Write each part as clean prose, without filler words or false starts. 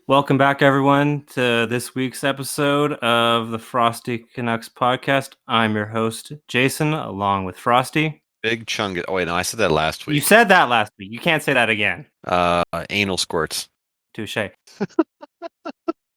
Welcome back, everyone, to this week's episode of the Frosty Canucks podcast. I'm your host, Jason, along with Frosty. Big chunk. Oh, wait, no, I said that last week. You said that last week. You can't say that again. Anal squirts. Touche.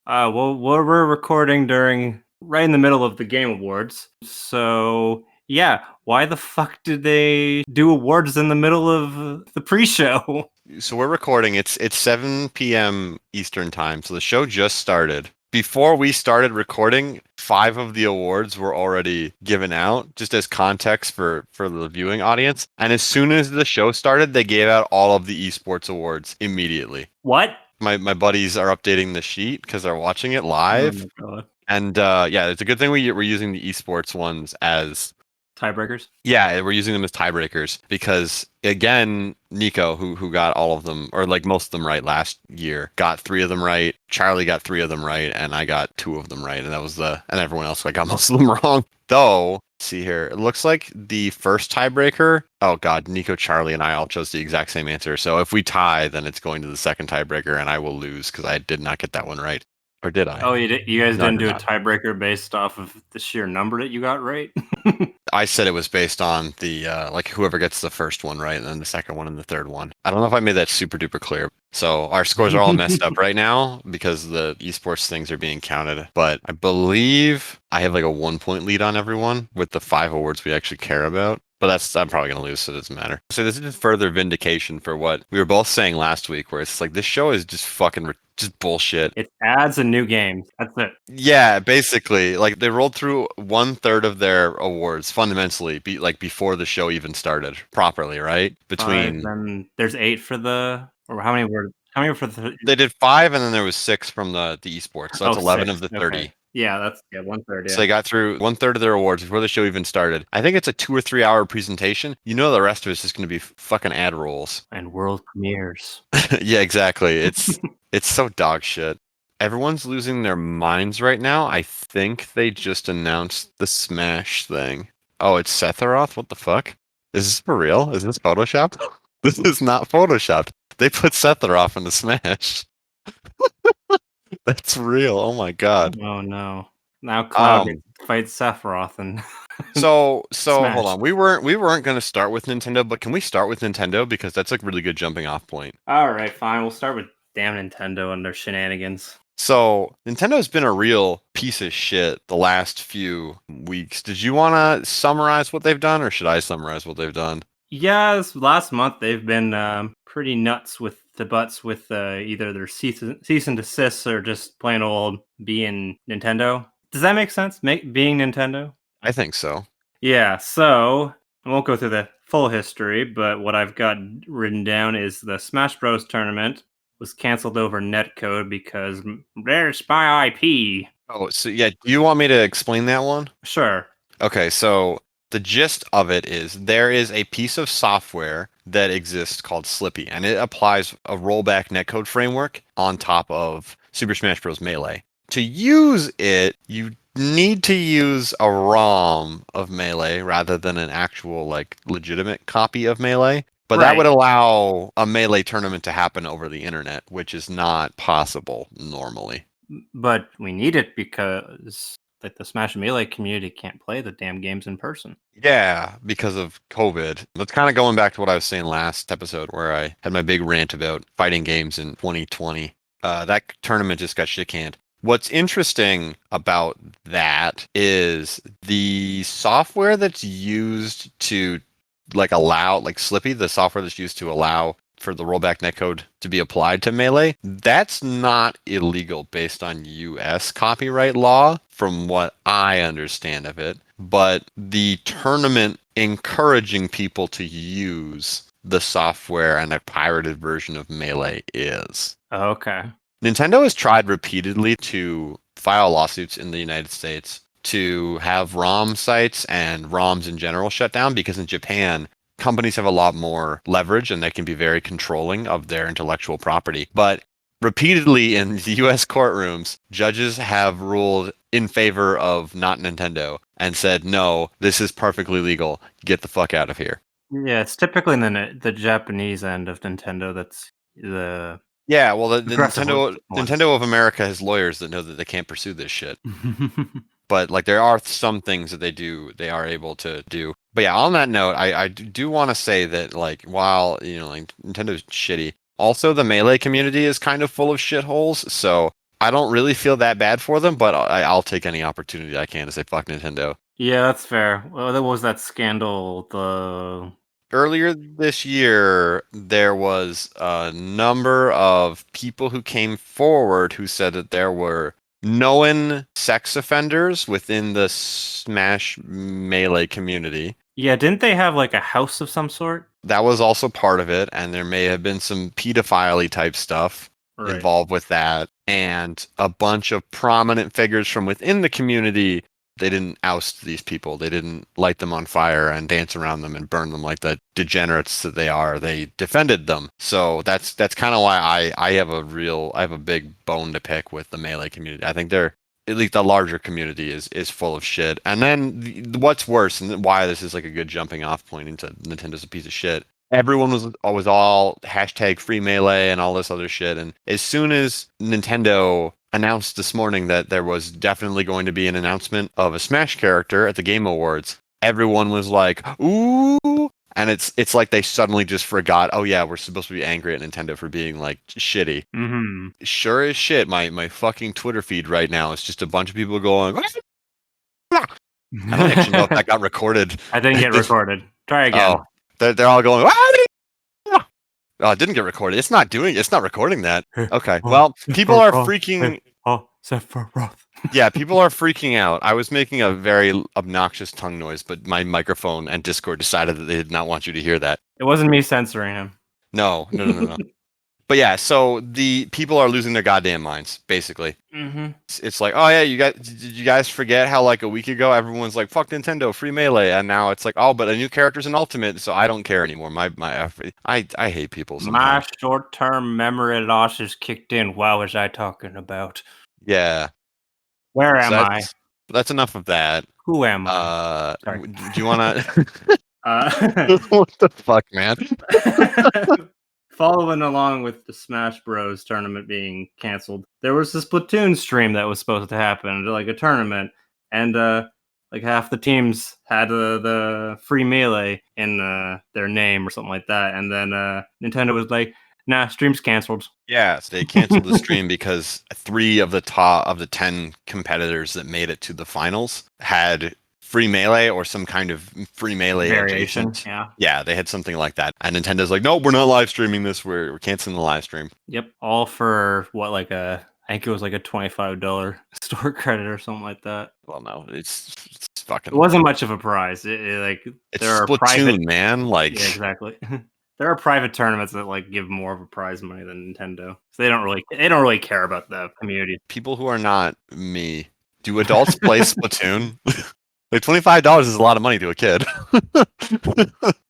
We're recording right in the middle of the Game Awards. So, yeah, why the fuck did they do awards in the middle of the pre-show? So we're recording. It's 7 p.m. Eastern time. So the show just started. Before we started recording, 5 of the awards were already given out, just as context for the viewing audience. And as soon as the show started, they gave out all of the esports awards immediately. What? My buddies are updating the sheet because they're watching it live. Oh my God. And yeah, it's a good thing we're using the esports ones as tiebreakers. Yeah, we're using them as tiebreakers because, again, Nico, who got all of them, or like most of them right last year, got 3 of them right. Charlie got 3 of them right, and I got 2 of them right, and and everyone else, I got most of them wrong. Though, let's see here, it looks like the first tiebreaker, oh god, Nico, Charlie, and I all chose the exact same answer. So if we tie, then it's going to the second tiebreaker, and I will lose because I did not get that one right. Or did I? Oh, you guys didn't do a tiebreaker based off of the sheer number that you got right? I said it was based on the like whoever gets the first one right, and then the second one and the third one. I don't know if I made that super duper clear. So our scores are all messed up right now because the esports things are being counted. But I believe I have like a 1-point lead on everyone with the 5 awards we actually care about. But I'm probably going to lose, so it doesn't matter. So this is just further vindication for what we were both saying last week, where it's like this show is just fucking just bullshit. It adds a new game. That's it. Yeah, basically. Like they rolled through 1/3 of their awards fundamentally, before the show even started properly, right? Then there's 8 for or how many were for the? They did 5, and then there was 6 from the esports. So that's 11 of the 30. Okay. Yeah, that's 1/3. Yeah. So they got through 1/3 of their awards before the show even started. I think it's a 2 or 3 hour presentation. You know, the rest of it's just going to be fucking ad rolls and world premieres. Yeah, exactly. It's so dog shit. Everyone's losing their minds right now. I think they just announced the Smash thing. Oh, it's Sephiroth? What the fuck? Is this for real? Is this Photoshopped? This is not Photoshopped. They put Sephiroth in the Smash. That's real. Oh my god. Oh no. Now Cloud fights Sephiroth and So hold on. We weren't going to start with Nintendo, but can we start with Nintendo because that's a really good jumping off point. All right, fine. We'll start with damn Nintendo and their shenanigans. So Nintendo's been a real piece of shit the last few weeks. Did you want to summarize what they've done, or should I summarize what they've done? Yeah, this last month they've been pretty nuts with either their cease and desist or just plain old being Nintendo. Does that make sense? Being Nintendo? I think so. Yeah, so I won't go through the full history, but what I've got written down is the Smash Bros. Tournament was canceled over netcode because there's my IP. Oh, so yeah, do you want me to explain that one? Sure. Okay, so the gist of it is there is a piece of software that exists called Slippy, and it applies a rollback netcode framework on top of Super Smash Bros. Melee. To use it, you need to use a ROM of Melee rather than an actual, like, legitimate copy of Melee. But that would allow a Melee tournament to happen over the internet, which is not possible normally. But we need it because the Smash Melee community can't play the damn games in person. Yeah, because of COVID. That's kind of going back to what I was saying last episode where I had my big rant about fighting games in 2020. That tournament just got shit-canned. What's interesting about that is the software that's used to allow, like Slippy, the software that's used to allow for the rollback netcode to be applied to Melee, that's not illegal based on US copyright law, from what I understand of it. But the tournament encouraging people to use the software and a pirated version of Melee is. Okay. Nintendo has tried repeatedly to file lawsuits in the United States to have ROM sites and ROMs in general shut down, because in Japan, companies have a lot more leverage and they can be very controlling of their intellectual property. But repeatedly in the US courtrooms, judges have ruled in favor of not Nintendo and said, no, this is perfectly legal. Get the fuck out of here. Yeah, it's typically in the Japanese end of Nintendo that's the Yeah, well, the aggressive ones. Nintendo of America has lawyers that know that they can't pursue this shit. But like there are some things that they are able to do. But yeah, on that note, I do want to say that like while like Nintendo's shitty, also the Melee community is kind of full of shitholes. So I don't really feel that bad for them, but I'll take any opportunity I can to say fuck Nintendo. Yeah, that's fair. Well, there was that scandal. Earlier this year, there was a number of people who came forward who said that there were known sex offenders within the Smash Melee community. Yeah, didn't they have like a house of some sort? That was also part of it, and there may have been some pedophile type stuff Right. involved with that, and a bunch of prominent figures from within the community. They didn't oust these people. They didn't light them on fire and dance around them and burn them like the degenerates that they are. They defended them. So that's kind of why I have a big bone to pick with the Melee community. I think they're at least the larger community is full of shit. And then what's worse, and why this is like a good jumping off point into Nintendo's a piece of shit. Everyone was all hashtag free Melee and all this other shit. And as soon as Nintendo announced this morning that there was definitely going to be an announcement of a Smash character at the Game Awards, everyone was like, "Ooh!" And it's like they suddenly just forgot. Oh yeah, we're supposed to be angry at Nintendo for being like shitty. Mm-hmm. Sure as shit, my fucking Twitter feed right now is just a bunch of people going. I don't actually know if that got recorded. I didn't get recorded. Try again. Oh, they're all going. Oh, it didn't get recorded. It's not recording that. Okay. Well, people are freaking. Oh, Sephiroth. Yeah, people are freaking out. I was making a very obnoxious tongue noise, but my microphone and Discord decided that they did not want you to hear that. It wasn't me censoring him. No. But yeah, so the people are losing their goddamn minds, basically. Mm-hmm. It's like, oh yeah, did you guys forget how like a week ago everyone's like, fuck Nintendo, free Melee, and now it's like, oh, but a new character's an Ultimate, so I don't care anymore. I hate people sometimes. My short-term memory loss is kicked in. What was I talking about? Yeah. Where am I? That's enough of that. Who am I? Do you want to? What the fuck, man? Following along with the Smash Bros. Tournament being canceled, there was this Splatoon stream that was supposed to happen, like a tournament, and like half the teams had the free Melee in their name or something like that, and then Nintendo was like, "Nah, stream's canceled." Yes, they canceled the stream because 3 of the top of the 10 competitors that made it to the finals had free Melee or some kind of free Melee variation. Adjacent. Yeah, they had something like that. And Nintendo's like, no, we're not live streaming this. We're canceling the live stream. Yep, all for what, like I think it was like a $25 store credit or something like that. Well, no, it's fucking. It wasn't much of a prize. It's there are Splatoon, private, man. Like, yeah, exactly. There are private tournaments that like give more of a prize money than Nintendo. So they don't really care about the community. People who are not me, do adults play Splatoon? Like $25 is a lot of money to a kid.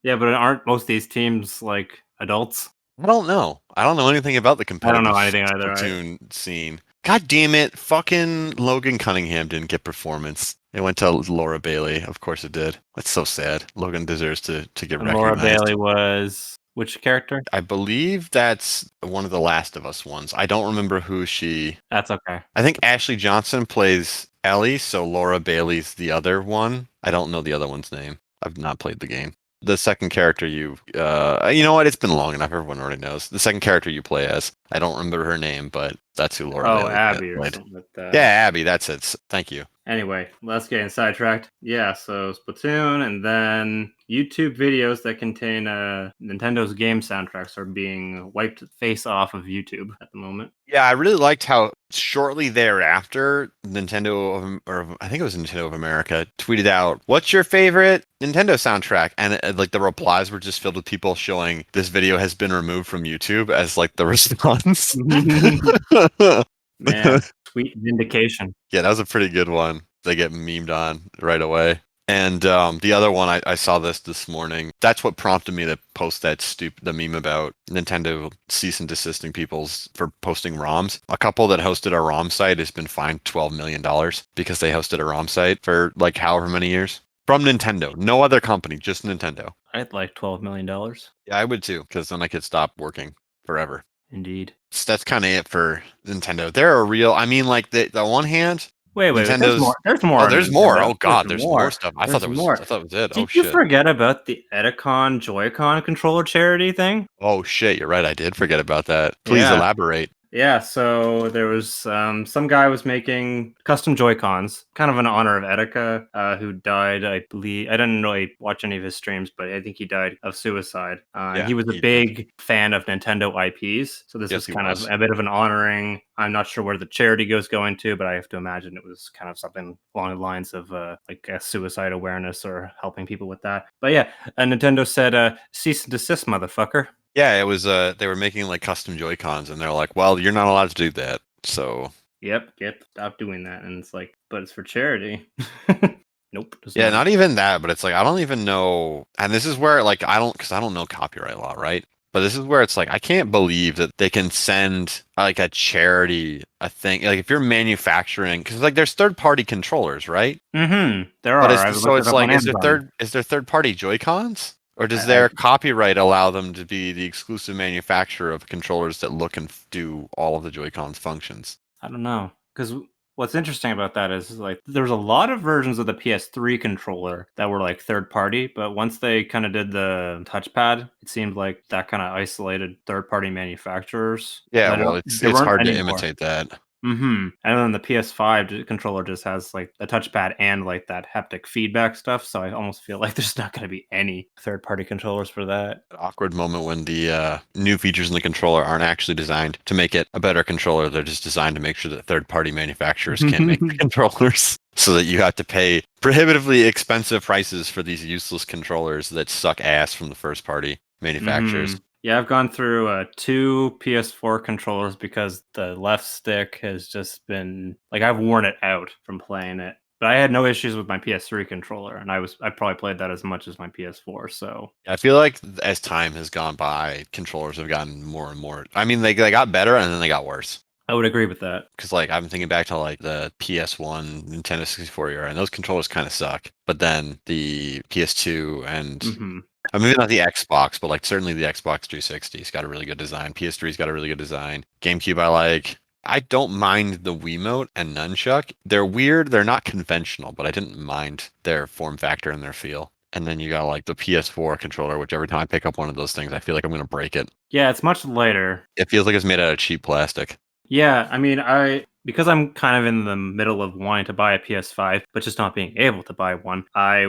Yeah, but aren't most of these teams like adults? I don't know. I don't know anything about the competitive Splatoon scene. God damn it. Fucking Logan Cunningham didn't get performance. It went to Laura Bailey. Of course it did. That's so sad. Logan deserves to get recognized. Laura Bailey was which character? I believe that's one of the Last of Us ones. I don't remember who she... That's okay. I think Ashley Johnson plays Ellie, so Laura Bailey's the other one. I don't know the other one's name. I've not played the game. The second character you know what? It's been long enough. Everyone already knows. The second character you play as. I don't remember her name, but that's who Laura Bailey Abby or played. something like that. Yeah, Abby. That's it. Thank you. Anyway, let's get sidetracked. Yeah, so Splatoon and then YouTube videos that contain Nintendo's game soundtracks are being wiped face off of YouTube at the moment. Yeah, I really liked how shortly thereafter, I think it was Nintendo of America, tweeted out, "What's your favorite Nintendo soundtrack?" And like the replies were just filled with people showing this video has been removed from YouTube as like the response. Man, sweet vindication. Yeah, that was a pretty good one. They get memed on right away. And the other one, I saw this morning. That's what prompted me to post the meme about Nintendo cease and desisting people for posting ROMs. A couple that hosted a ROM site has been fined $12 million because they hosted a ROM site for like however many years. From Nintendo. No other company, just Nintendo. I'd like $12 million. Yeah, I would too, because then I could stop working forever. Indeed. So that's kind of it for Nintendo. They're a real. I mean, like the one hand, Wait. There's more. Nintendo's. There's more Oh, on there's more. Nintendo. Oh There's God, there's more more. stuff. I thought There's that was. more. I thought it was it. Oh Did you shit. forget about the Edicon Joy-Con controller charity thing? Oh shit. You're right. I did forget about that. Please Yeah. elaborate. Yeah, so there was some guy was making custom Joy-Cons, kind of in honor of Etika, who died, I believe. I didn't really watch any of his streams, but I think he died of suicide. And Yeah, he was a he did. big fan of Nintendo IPs, so this Yes, was he kind of was. a bit of an honoring. I'm not sure where the charity goes going to, but I have to imagine it was kind of something along the lines of like suicide awareness or helping people with that. But yeah, Nintendo said, cease and desist, motherfucker. Yeah, it was. They were making like custom Joy Cons, and they're like, "Well, you're not allowed to do that." So Yep, stop doing that. And it's like, but it's for charity. Nope. yeah, not even that, but it's like I don't even know. And this is where like because I don't know copyright law, right? But this is where it's like I can't believe that they can send like a charity a thing. Like if you're manufacturing, because like there's third party controllers, right? Mm-hmm. There But are. it's I've so looked it it's up like on Amazon. is there third party Joy Cons? Or does I their copyright allow them to be the exclusive manufacturer of controllers that look and do all of the Joy-Cons functions? I don't know. Because what's interesting about that is like there's a lot of versions of the PS3 controller that were like third party, but once they kind of did the touchpad, it seemed like that kind of isolated third party manufacturers. Yeah, I well, don't, there it's weren't hard to anymore. imitate that. Mm-hmm. And then the PS5 controller just has like a touchpad and like that haptic feedback stuff. So I almost feel like there's not going to be any third-party controllers for that. An awkward moment when the new features in the controller aren't actually designed to make it a better controller. They're just designed to make sure that third-party manufacturers can't make the controllers, so that you have to pay prohibitively expensive prices for these useless controllers that suck ass from the first-party manufacturers. Yeah, I've gone through 2 PS4 controllers because the left stick has just been like I've worn it out from playing it. But I had no issues with my PS3 controller, and I probably played that as much as my PS4. So I feel like as time has gone by, controllers have gotten more and more. I mean, they got better and then they got worse. I would agree with that. Because like I'm thinking back to like the PS1, Nintendo 64 era, and those controllers kind of suck. But then the PS2 and Mm-hmm. I mean not the Xbox, but like certainly the Xbox 360's got a really good design. PS3's got a really good design. GameCube I like. I don't mind the Wiimote and Nunchuck. They're weird. They're not conventional, but I didn't mind their form factor and their feel. And then you got like the PS4 controller, which every time I pick up one of those things, I feel like I'm gonna break it. Yeah, it's much lighter. It feels like it's made out of cheap plastic. Yeah, I mean, because I'm kind of in the middle of wanting to buy a PS5, but just not being able to buy one. I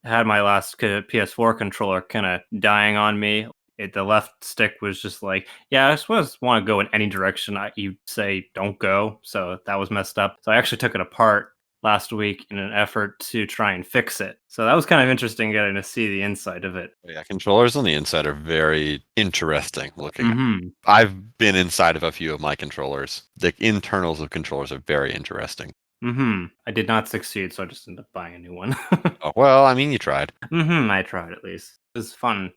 had my last PS4 controller kind of dying on me. The left stick was just like, yeah, I just want to go in any direction you say don't go. So that was messed up. So I actually took it apart last week in an effort to try and fix it. So that was kind of interesting getting to see the inside of it. Yeah, controllers on the inside are very interesting looking. Mm-hmm. I've been inside of a few of my controllers. The internals of controllers are very interesting. Mm-hmm. I did not succeed, so I just ended up buying a new one. Oh, well, I mean, you tried. Mm-hmm. I tried at least. It was fun.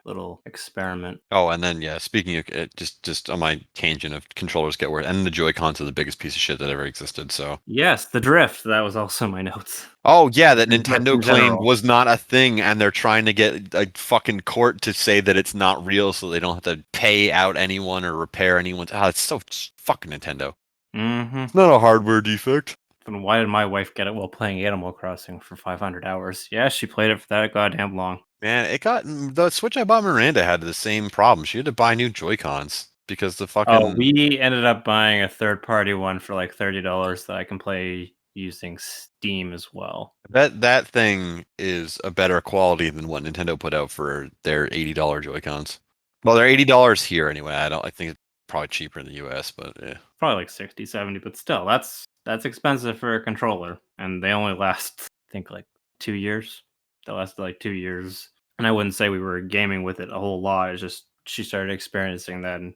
Little experiment. Oh, and then yeah, speaking of it, just on my tangent of controllers get worse, and the Joy Cons are the biggest piece of shit that ever existed. So Yes, the drift. That was also my notes. oh yeah, that The drift Nintendo in claimed general. was not a thing, and they're trying to get a fucking court to say that it's not real, so they don't have to pay out anyone or repair anyone's. Oh, it's so fucking Nintendo. Mm-hmm. It's not a hardware defect. And why did my wife get it while playing Animal Crossing for 500 hours? Yeah, she played it for that goddamn long. Man, it got the Switch I bought Miranda had the same problem. She had to buy new Joy Cons because the Oh, fucking we ended up buying a third-party one for like $30 that I can play using Steam as well. that thing is a better quality than what Nintendo put out for their $80 Joy Cons. Well, they're $80 here anyway. I think it's probably cheaper in the US, but yeah. Probably like 60, 70, but still, that's expensive for a controller. And they only last, I think, like 2 years. They lasted like 2 years. And I wouldn't say we were gaming with it a whole lot. It's just she started experiencing that and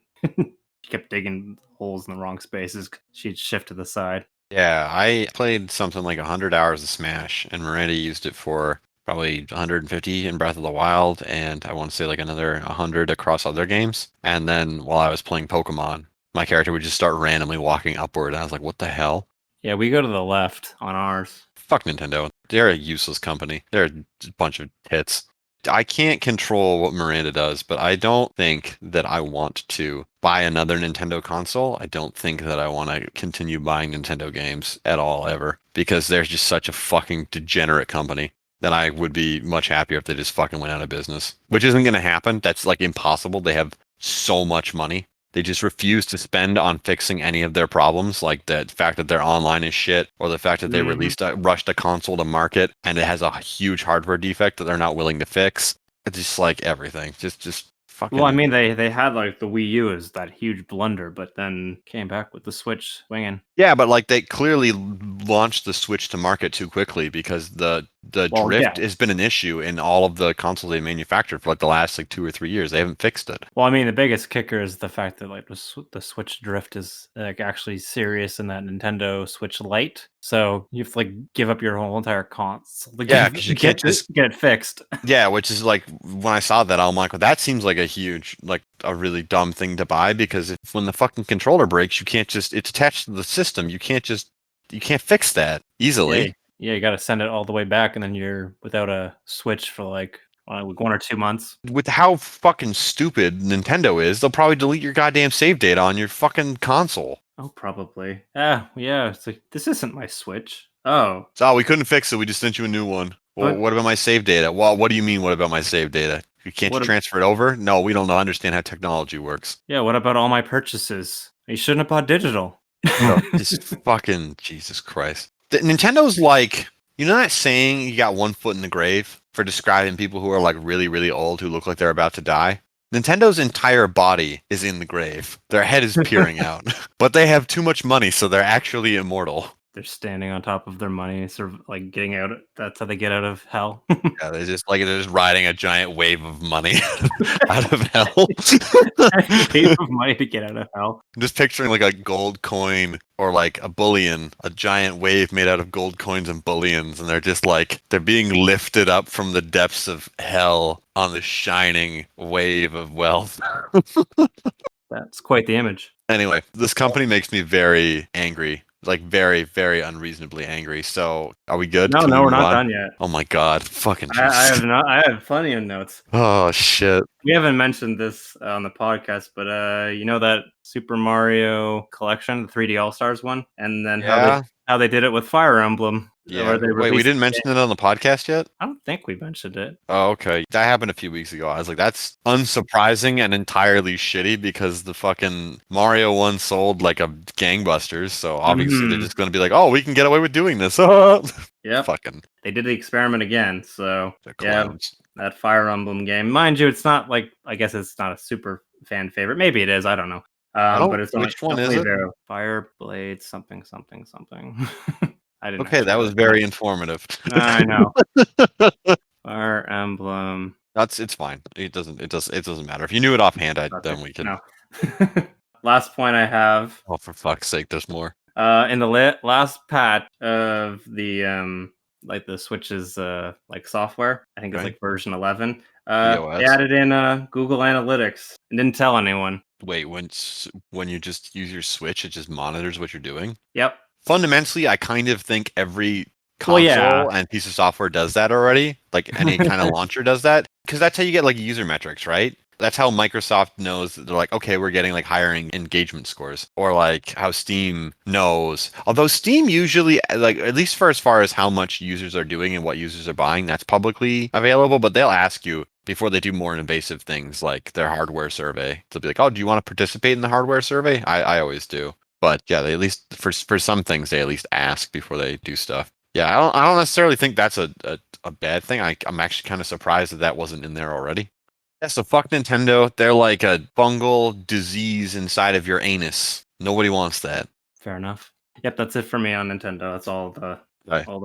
she kept digging holes in the wrong spaces. She'd shift to the side. Yeah, I played something like 100 hours of Smash, and Miranda used it for probably 150 in Breath of the Wild, and I want to say like another 100 across other games. And then while I was playing Pokemon, my character would just start randomly walking upward, and I was like, what the hell? Yeah, we go to the left on ours. Fuck Nintendo. They're a useless company. They're a bunch of tits. I can't control what Miranda does, but I don't think that I want to buy another Nintendo console. I don't think that I want to continue buying Nintendo games at all ever because they're just such a fucking degenerate company that I would be much happier if they just fucking went out of business, which isn't going to happen. That's like impossible. They have so much money. They just refuse to spend on fixing any of their problems, like the fact that their online is shit, or the fact that they rushed a console to market and it has a huge hardware defect that they're not willing to fix. It's just like everything, just fucking. Well, I mean, they had like the Wii U as that huge blunder, but then came back with the Switch swinging. Yeah, but like they clearly launched the Switch to market too quickly because the drift has been an issue in all of the consoles they manufactured for like the last like 2 or 3 years. They haven't fixed it. Well, I mean, the biggest kicker is the fact that like the Switch drift is like actually serious in that Nintendo Switch Lite. So you have to like give up your whole entire console. Like, Yeah, because you can't just get it fixed. Yeah, which is like when I saw that, I'm like, well, that seems like a really dumb thing to buy because if when the fucking controller breaks, you can't just it's attached to the system. You can't fix that easily. Yeah, you got to send it all the way back, and then you're without a Switch for like 1 or 2 months. With how fucking stupid Nintendo is, they'll probably delete your goddamn save data on your fucking console. Oh, probably. Yeah. It's like this isn't my Switch. Oh, So we couldn't fix it. We just sent you a new one. Well, what about my save data? Well, what do you mean? What about my save data? You can't transfer it over? No, we don't understand how technology works. Yeah. What about all my purchases? You shouldn't have bought digital. No, just fucking Jesus Christ. Nintendo's like, you know that saying you got one foot in the grave for describing people who are like really, really old who look like they're about to die? Nintendo's entire body is in the grave. Their head is peering out. But they have too much money, so they're actually immortal. They're standing on top of their money, sort of like getting out. That's how they get out of hell. Yeah, they're just riding a giant wave of money out of hell. Wave of money to get out of hell. I'm just picturing like a gold coin or like a bullion, a giant wave made out of gold coins and bullions, and they're just like they're being lifted up from the depths of hell on the shining wave of wealth. That's quite the image. Anyway, this company makes me very angry. Like very, very unreasonably angry. So, are we good? No, we're not done yet. Oh my god, fucking! I have plenty of notes. Oh shit! We haven't mentioned this on the podcast, but you know that Super Mario collection, the 3D All Stars one, and then how they did it with Fire Emblem. Yeah. Wait, we didn't mention it on the podcast yet? I don't think we mentioned it. Oh, okay. That happened a few weeks ago. I was like, that's unsurprising and entirely shitty because the fucking Mario one sold like a gangbusters. So obviously they're just going to be like, oh, we can get away with doing this. Yeah. Fucking. They did the experiment again. So yeah, that Fire Emblem game, mind you, it's not like I guess it's not a super fan favorite. Maybe it is. I don't know. But it's which one is it? Fireblade something. I didn't. Okay, that was very informative. I know. Fire Emblem. It's fine. It doesn't matter. If you knew it offhand, then we can. No. Last point I have. Oh, for fuck's sake, there's more. In the last patch of the like the Switch's like software, I think it's like version 11. They added in Google Analytics and didn't tell anyone. Wait, when you just use your Switch, it just monitors what you're doing? Yep. Fundamentally, I kind of think every console and piece of software does that already. Like any kind of launcher does that. Because that's how you get like user metrics, right? That's how Microsoft knows that they're like, okay, we're getting like higher engagement scores. Or like how Steam knows. Although Steam usually, like at least for as far as how much users are doing and what users are buying, that's publicly available. But they'll ask you before they do more invasive things like their hardware survey. They'll be like, oh, do you want to participate in the hardware survey? I always do. But yeah, they at least for some things they at least ask before they do stuff. Yeah, I don't necessarily think that's a bad thing. I'm actually kind of surprised that wasn't in there already. Yeah, so fuck Nintendo. They're like a fungal disease inside of your anus. Nobody wants that. Fair enough. Yep, that's it for me on Nintendo. That's all the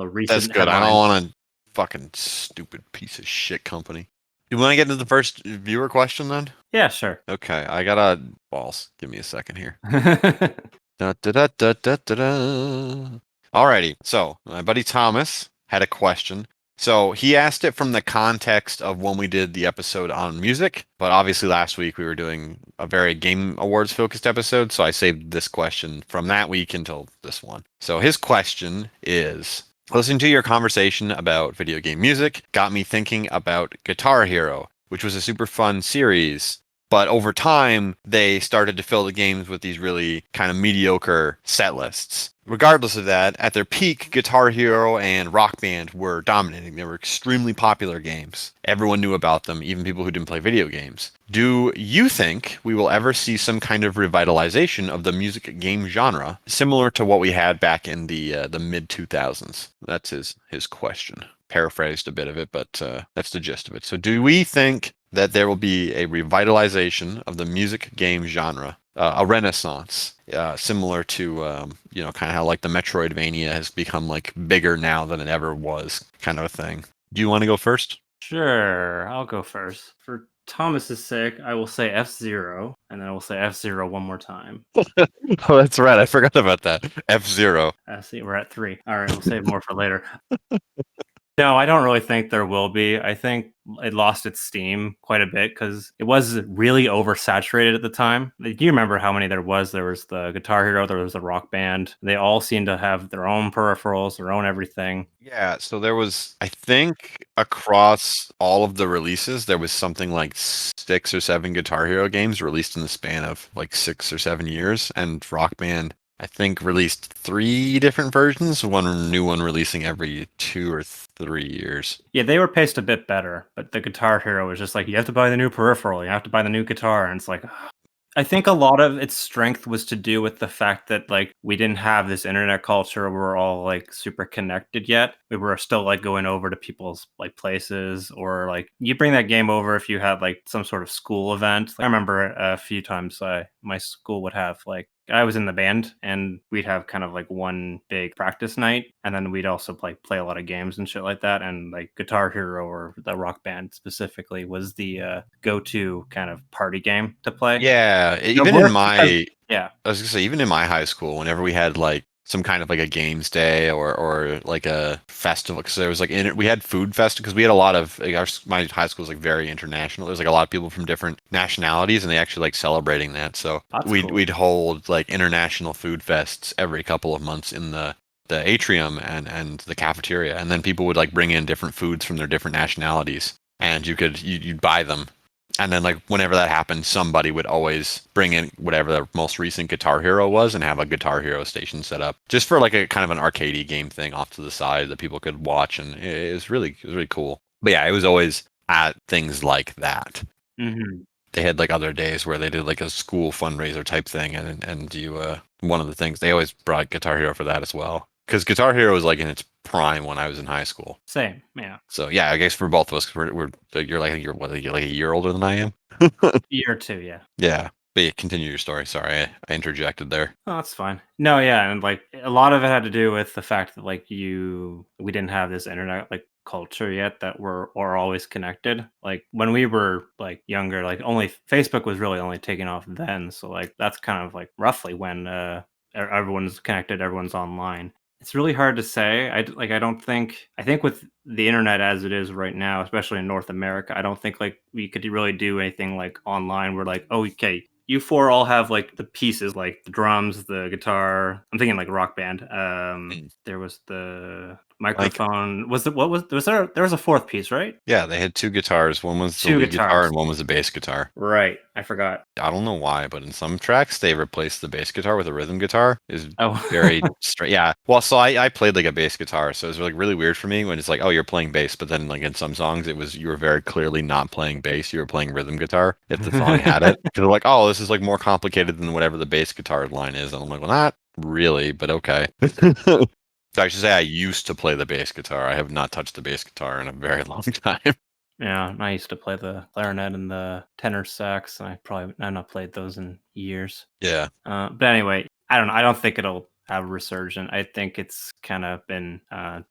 recent. That's good. Headlines. I don't want a fucking stupid piece of shit company. You want to get into the first viewer question then? Yeah, sure. Okay, I got a balls. Give me a second here. Alrighty, so my buddy Thomas had a question. So he asked it from the context of when we did the episode on music, but obviously last week we were doing a very Game Awards focused episode, so I saved this question from that week until this one. So his question is, Listening to your conversation about video game music got me thinking about Guitar Hero, which was a super fun series. But over time, they started to fill the games with these really kind of mediocre set lists. Regardless of that, at their peak, Guitar Hero and Rock Band were dominating. They were extremely popular games. Everyone knew about them, even people who didn't play video games. Do you think we will ever see some kind of revitalization of the music game genre, similar to what we had back in the mid 2000s? That's his question. Paraphrased a bit of it, but that's the gist of it. So, do we think that there will be a revitalization of the music game genre, a renaissance, similar to kind of how like the Metroidvania has become like bigger now than it ever was, kind of a thing? Do you want to go first? Sure, I'll go first. For Thomas's sake, I will say F-Zero, and then I will say F-Zero one more time. Oh, that's right. I forgot about that. F-Zero. See, we're at 3. All right, we'll save more for later. No, I don't really think there will be. I think it lost its steam quite a bit because it was really oversaturated at the time. Do you remember how many there was? There was the Guitar Hero, there was the Rock Band. They all seemed to have their own peripherals, their own everything. Yeah, so there was, I think, across all of the releases, there was something like 6 or 7 Guitar Hero games released in the span of like 6 or 7 years, and Rock Band, I think, released 3 different versions, one new one releasing every 2 or 3 years. Yeah, they were paced a bit better, but the Guitar Hero was just like, you have to buy the new peripheral, you have to buy the new guitar, and it's like, I think a lot of its strength was to do with the fact that like we didn't have this internet culture where we're all like super connected yet. We were still like going over to people's like places, or like you bring that game over if you had like some sort of school event. I remember a few times my school would have like I was in the band and we'd have kind of like one big practice night and then we'd also play a lot of games and shit like that, and like Guitar Hero or the Rock Band specifically was the go-to kind of party game to play. Yeah, It even in worked because my, yeah. I was gonna say, even in my high school, whenever we had like some kind of like a games day or like a festival, because there was like we had food fest because we had a lot of like my high school was like very international. There's like a lot of people from different nationalities, and they actually like celebrating that. So That's we'd cool. we'd hold like international food fests every couple of months in the atrium and the cafeteria, and then people would like bring in different foods from their different nationalities, and you'd buy them. And then, like, whenever that happened, somebody would always bring in whatever the most recent Guitar Hero was and have a Guitar Hero station set up just for like a kind of an arcadey game thing off to the side that people could watch. And it was really cool. But yeah, it was always at things like that. Hmm. They had like other days where they did like a school fundraiser type thing. And one of the things they always brought Guitar Hero for that as well. Because Guitar Hero was like in its prime when I was in high school. Same, yeah. So yeah, I guess for both of us, 'cause you're like a year older than I am. Year or two, yeah. Yeah. But yeah, continue your story. Sorry, I interjected there. Oh, that's fine. No, yeah, and like a lot of it had to do with the fact that like we didn't have this internet like culture yet that we're always connected. Like when we were like younger, like only Facebook was really only taking off then. So like that's kind of like roughly when everyone's connected, everyone's online. It's really hard to say. I don't think I think with the internet as it is right now, especially in North America, I don't think like we could really do anything like online where like, oh, okay, you four all have like the pieces, like the drums, the guitar. I'm thinking like Rock Band. Mm. There was the Like, microphone. There was a fourth piece, right? yeah, they had 2 guitars. One was the Two lead guitar guitars. and one was the bass guitar. Right. I forgot. I don't know why, but in some tracks they replaced the bass guitar with a rhythm guitar. Is very Oh. straight. Yeah. Well, so I played like a bass guitar, so it was like really weird for me when it's like, oh, you're playing bass, but then like in some songs it was you were very clearly not playing bass, you were playing rhythm guitar if the song had it. Because they're like, oh, this is like more complicated than whatever the bass guitar line is, and I'm like, well, not really, but okay. So I should say I used to play the bass guitar. I have not touched the bass guitar in a very long time. Yeah, I used to play the clarinet and the tenor sax. I've not played those in years. Yeah. But anyway, I don't know. I don't think it'll have a resurgence. I think it's kind of been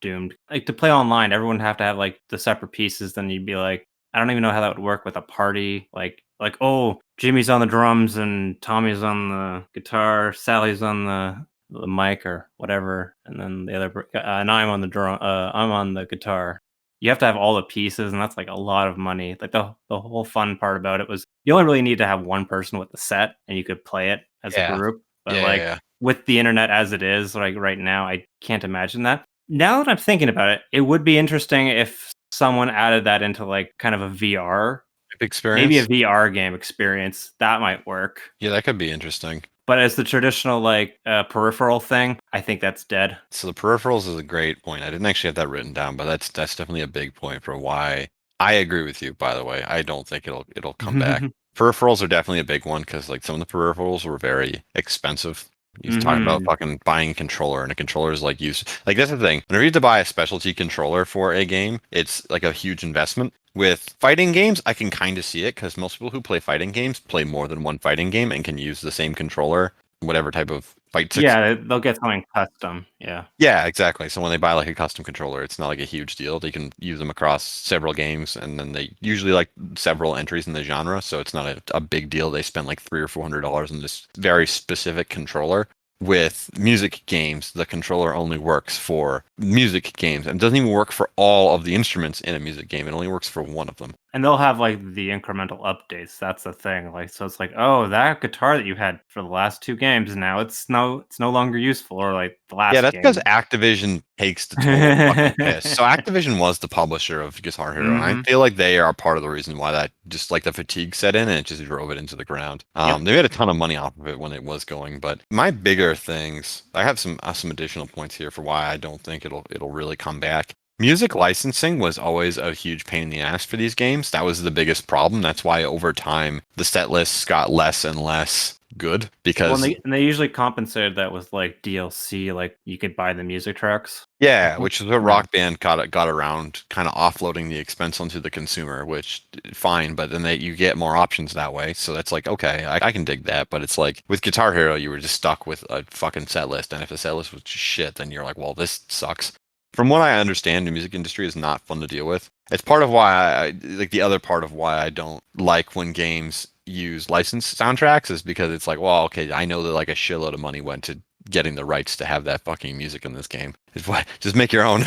doomed. Like to play online, everyone would have to have like the separate pieces. Then you'd be like, I don't even know how that would work with a party. Like oh, Jimmy's on the drums and Tommy's on the guitar, Sally's on the mic or whatever, and then the other and I'm on the drum. I'm on the guitar. You have to have all the pieces, and that's like a lot of money. Like the whole fun part about it was you only really need to have one person with the set, and you could play it as a Yeah. group. But Yeah. like Yeah. with the internet as it is, like right now, I can't imagine that. Now that I'm thinking about it, it would be interesting if someone added that into like kind of a VR, maybe a Experience? VR game experience. That might work. Yeah, that could be interesting. But as the traditional like peripheral thing, I think that's dead. So the peripherals is a great point. I didn't actually have that written down, but that's definitely a big point for why I agree with you, by the way. I don't think it'll come back. Peripherals are definitely a big one because like some of the peripherals were very expensive. You're talking about fucking buying a controller, and a controller is like used. Like that's the thing. Whenever you have to buy a specialty controller for a game, it's like a huge investment. With fighting games, I can kind of see it because most people who play fighting games play more than one fighting game and can use the same controller, whatever type of fight. Yeah, they'll get something custom. Yeah. Yeah, exactly. So when they buy like a custom controller, it's not like a huge deal. They can use them across several games, and then they usually like several entries in the genre, so it's not a big deal. They spend like $300 or $400 on this very specific controller. With music games, the controller only works for music games and doesn't even work for all of the instruments in a music game. It only works for one of them. And they'll have like the incremental updates. That's the thing. Like, so it's like, oh, that guitar that you had for the last 2 games now it's no longer useful, or like the Yeah, last that's because game. Activision takes the total fucking piss. So Activision was the publisher of Guitar Hero, and I Hmm. feel like they are part of the reason why that just like the fatigue set in and it just drove it into the ground. Yep. They made a ton of money off of it when it was going, but my bigger things, I have some additional points here for why I don't think it'll really come back. Music licensing was always a huge pain in the ass for these games. That was the biggest problem. That's why over time the set lists got less and less good Well, and because they usually compensated that with like DLC, like you could buy the music tracks. yeah, which is what Yeah. Rock Band got around, kind of offloading the expense onto the consumer, which fine, but then you get more options that way. So that's like okay, I can dig that, but it's like with Guitar Hero, you were just stuck with a fucking set list, and if the set list was just shit, then you're like, well, this sucks. From what I understand, the music industry is not fun to deal with. It's part of why I like the other part of why I don't like when games use licensed soundtracks is because it's like, well, okay, I know that like a shitload of money went to getting the rights to have that fucking music in this game. It's what just make your own.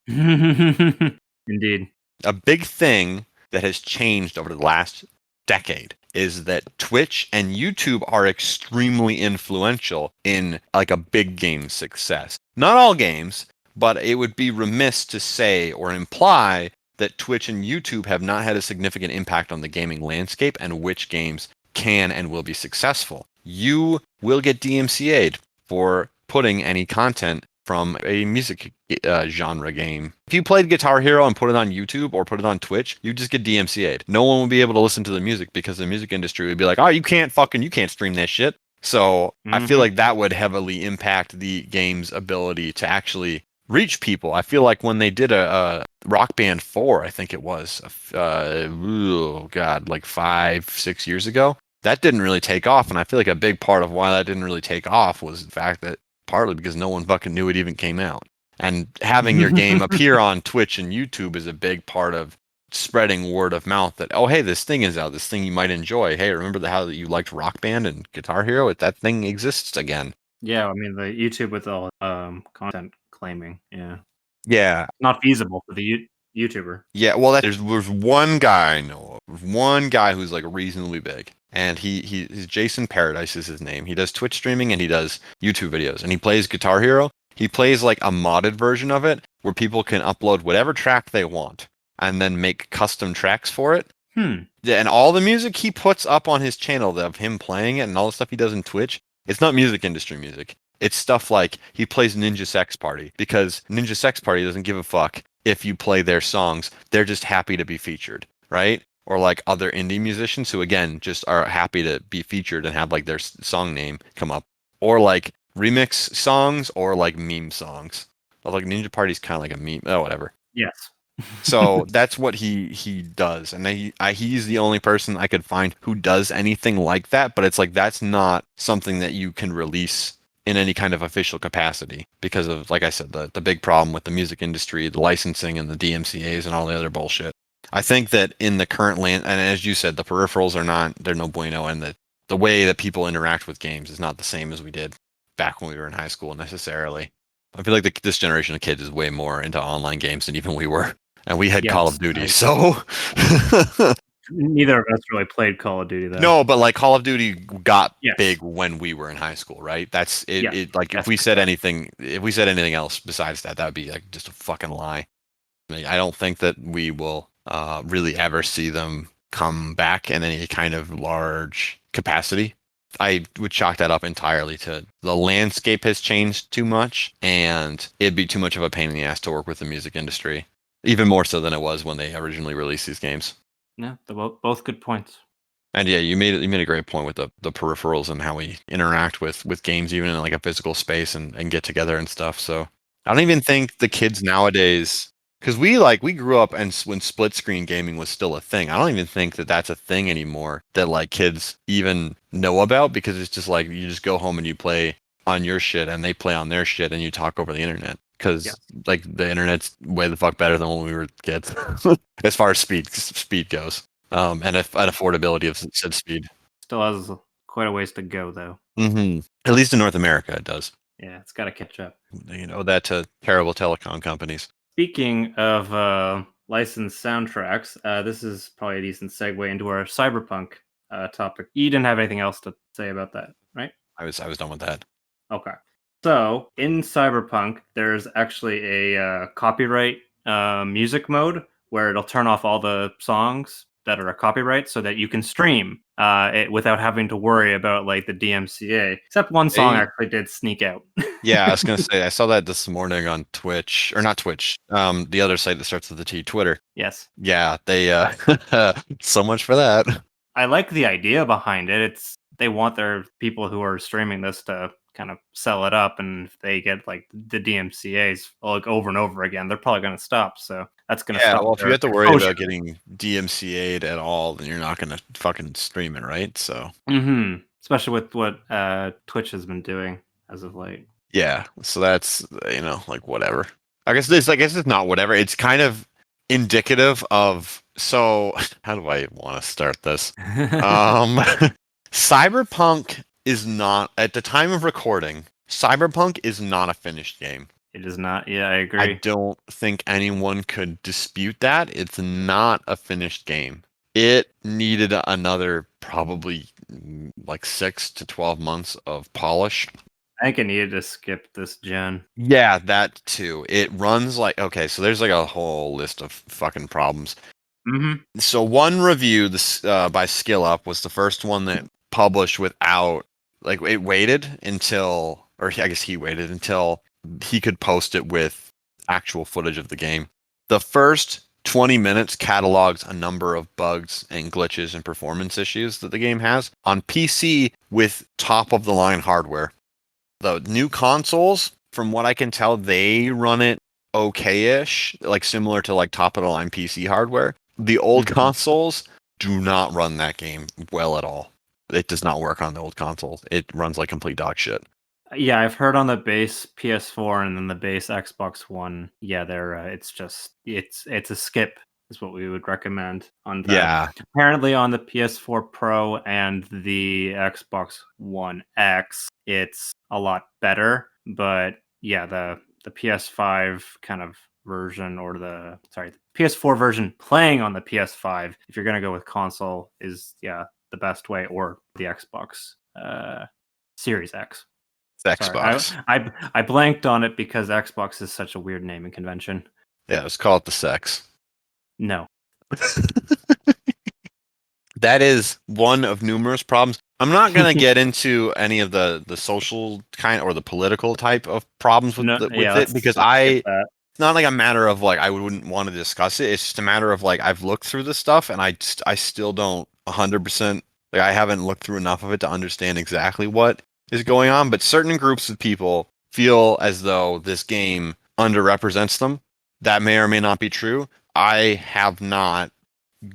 Indeed. A big thing that has changed over the last decade is that Twitch and YouTube are extremely influential in like a big game success. Not all games, but it would be remiss to say or imply that Twitch and YouTube have not had a significant impact on the gaming landscape and which games can and will be successful. You will get DMCA'd for putting any content from a music genre game. If you played Guitar Hero and put it on YouTube or put it on Twitch, you just get DMCA'd. No one will be able to listen to the music because the music industry would be like, oh, you can't stream that shit. So I feel like that would heavily impact the game's ability to actually reach people. I feel like when they did a Rock Band 4, I think it was, oh God, like 5-6 years ago, that didn't really take off. And I feel like a big part of why that didn't really take off was the fact that partly because no one fucking knew it even came out. And having your game appear on Twitch and YouTube is a big part of spreading word of mouth that, oh, hey, this thing is out, this thing you might enjoy. Hey, remember how you liked Rock Band and Guitar Hero? That thing exists again. Yeah, I mean the YouTube with all content claiming. Yeah. Yeah. Not feasible for the YouTuber. Yeah, well, there's one guy I know of, one guy who's like reasonably big, and he's Jason Paradise is his name. He does Twitch streaming and he does YouTube videos, and he plays Guitar Hero. He plays like a modded version of it where people can upload whatever track they want and then make custom tracks for it. Yeah, and all the music he puts up on his channel of him playing it and all the stuff he does in Twitch, it's not music industry music. It's stuff like he plays Ninja Sex Party because Ninja Sex Party doesn't give a fuck if you play their songs. They're just happy to be featured, right? Or like other indie musicians who again just are happy to be featured and have like their song name come up. Or like remix songs or like meme songs. But like Ninja Party's kind of like a meme. Oh, whatever. Yes. So that's what he does, and he's the only person I could find who does anything like that. But it's like that's not something that you can release in any kind of official capacity because of, like I said, the big problem with the music industry, the licensing and the DMCA's and all the other bullshit. I think that in the current land, and as you said, the peripherals they're no bueno, and the way that people interact with games is not the same as we did back when we were in high school necessarily. I feel like this generation of kids is way more into online games than even we were. And we had Call Yes, of Duty, I so Neither of us really played Call of Duty though. No, but like Call of Duty got Yes. big when we were in high school, right? That's it. Yeah. It like Yes, if we said anything else besides that, that would be like just a fucking lie. I don't think that we will really ever see them come back in any kind of large capacity. I would chalk that up entirely to the landscape has changed too much, and it'd be too much of a pain in the ass to work with the music industry, even more so than it was when they originally released these games. Yeah, they're both good points. And yeah, you made a great point with the peripherals and how we interact with games, even in like a physical space and get together and stuff. So I don't even think the kids nowadays, because we grew up and when split screen gaming was still a thing. I don't even think that that's a thing anymore that like kids even know about, because it's just like you just go home and you play on your shit and they play on their shit and you talk over the internet. Because like the internet's way the fuck better than when we were kids, as far as speed goes. And affordability of said speed. Still has quite a ways to go, though. Mm-hmm. At least in North America, it does. Yeah, it's got to catch up. You know, that to terrible telecom companies. Speaking of licensed soundtracks, this is probably a decent segue into our Cyberpunk topic. You didn't have anything else to say about that, right? I was done with that. Okay. So in Cyberpunk, there's actually a copyright music mode where it'll turn off all the songs that are a copyright so that you can stream it without having to worry about like the DMCA. Except one song actually did sneak out. Yeah, I was gonna say I saw that this morning on Twitch, or not Twitch, the other site that starts with the T, Twitter. Yes. Yeah, they so much for that. I like the idea behind it. They want their people who are streaming this to kind of sell it up, and if they get like the DMCA's like over and over again, they're probably going to stop. So that's going to stop. Well, if you have to worry about getting DMCA'd at all, then you're not going to fucking stream it, right? So. Especially with what Twitch has been doing as of late. Yeah, so that's like whatever. I guess it's not whatever. It's kind of indicative of. So how do I want to start this? Cyberpunk is not, at the time of recording, Cyberpunk is not a finished game. It is not. Yeah, I agree. I don't think anyone could dispute that. It's not a finished game. It needed another probably like 6 to 12 months of polish. I think it needed to skip this gen. Yeah, that too. It runs like, okay, so there's like a whole list of fucking problems. Mm-hmm. So one review by Skill Up was the first one that published without, like, it waited until, or I guess he waited until he could post it with actual footage of the game. The first 20 minutes catalogs a number of bugs and glitches and performance issues that the game has on PC with top of the line hardware. The new consoles, from what I can tell, they run it okay-ish, like similar to like top of the line PC hardware. The old consoles do not run that game well at all. It does not work on the old consoles. It runs like complete dog shit. Yeah, I've heard on the base PS4 and then the base Xbox One. Yeah, it's a skip is what we would recommend on that. Yeah. Apparently on the PS4 Pro and the Xbox One X, it's a lot better. But yeah, the PS5 kind of version, or the PS4 version playing on the PS5, if you're gonna go with console, is the best way, or the Xbox Series X. Xbox. Sorry, I blanked on it because Xbox is such a weird naming convention. Yeah, let's call it the sex. No. That is one of numerous problems. I'm not going to get into any of the social kind or the political type of problems with it, because it's not like a matter of like I wouldn't want to discuss it. It's just a matter of like I've looked through this stuff and I still don't 100%, like I haven't looked through enough of it to understand exactly what is going on. But certain groups of people feel as though this game underrepresents them. That may or may not be true. I have not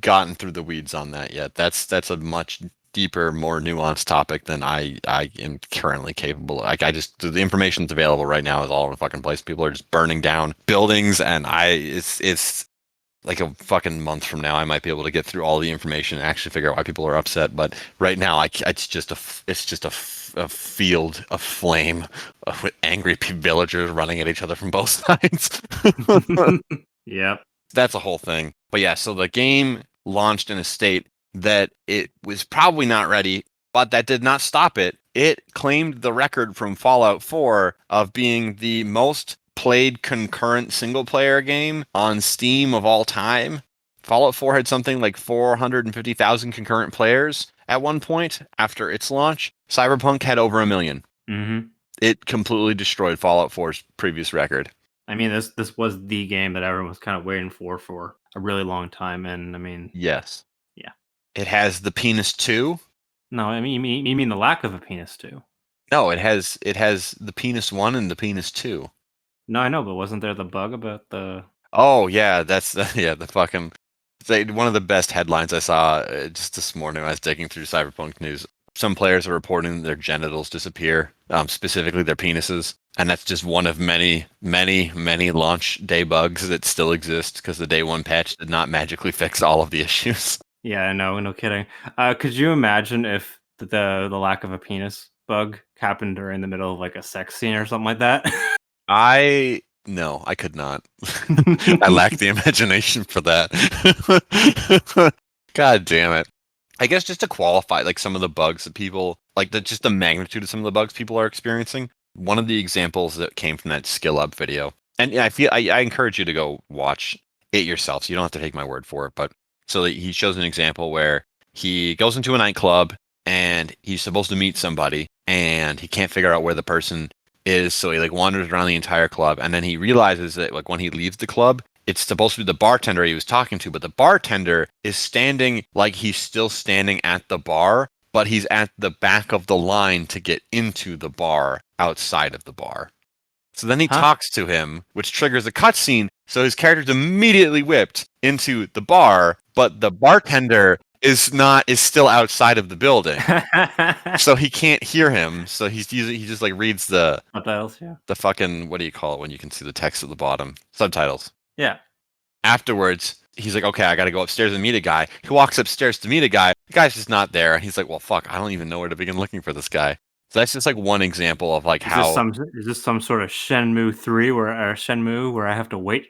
gotten through the weeds on that yet. That's a much deeper, more nuanced topic than I am currently capable of. Like the information that's available right now is all over the fucking place. People are just burning down buildings, and it's like a fucking month from now I might be able to get through all the information and actually figure out why people are upset. But right now it's just a field of flame with angry villagers running at each other from both sides. Yep. That's a whole thing. But yeah, so the game launched in a state that it was probably not ready, but that did not stop it. It claimed the record from Fallout 4 of being the most played concurrent single player game on Steam of all time. Fallout 4 had something like 450,000 concurrent players at one point after its launch. Cyberpunk had over 1 million. Mm-hmm. It completely destroyed Fallout 4's previous record. I mean, this was the game that everyone was kind of waiting for a really long time, and I mean, Yes. yeah. It has the penis 2. No, I mean, you mean the lack of a penis too? No, it has the penis 1 and the penis 2. No, I know, but wasn't there the bug about the? Oh yeah, that's yeah, the fucking one of the best headlines I saw just this morning when I was digging through Cyberpunk news. Some players are reporting their genitals disappear, specifically their penises, and that's just one of many, many, many launch day bugs that still exist because the day one patch did not magically fix all of the issues. Yeah, no kidding. Could you imagine if the lack of a penis bug happened during the middle of like a sex scene or something like that? No, I could not. I lack the imagination for that. God damn it. I guess just to qualify like some of the bugs that people like just the magnitude of some of the bugs people are experiencing. One of the examples that came from that skill up video, and I feel I encourage you to go watch it yourself, so you don't have to take my word for it. But so he shows an example where he goes into a nightclub and he's supposed to meet somebody and he can't figure out where the person is, so he like wanders around the entire club, and then he realizes that like when he leaves the club, it's supposed to be the bartender he was talking to, but the bartender is standing like he's still standing at the bar, but he's at the back of the line to get into the bar outside of the bar. So then he talks to him, which triggers a cutscene, so his character's immediately whipped into the bar, but the bartender is still outside of the building. So he can't hear him, so he just like reads the subtitles, yeah. The fucking, what do you call it when you can see the text at the bottom? Subtitles. Yeah. Afterwards, he's like, okay, I gotta go upstairs and meet a guy. He walks upstairs to meet a guy. The guy's just not there. And he's like, well, fuck, I don't even know where to begin looking for this guy. So that's just like one example of like is this some sort of Shenmue 3 where I have to wait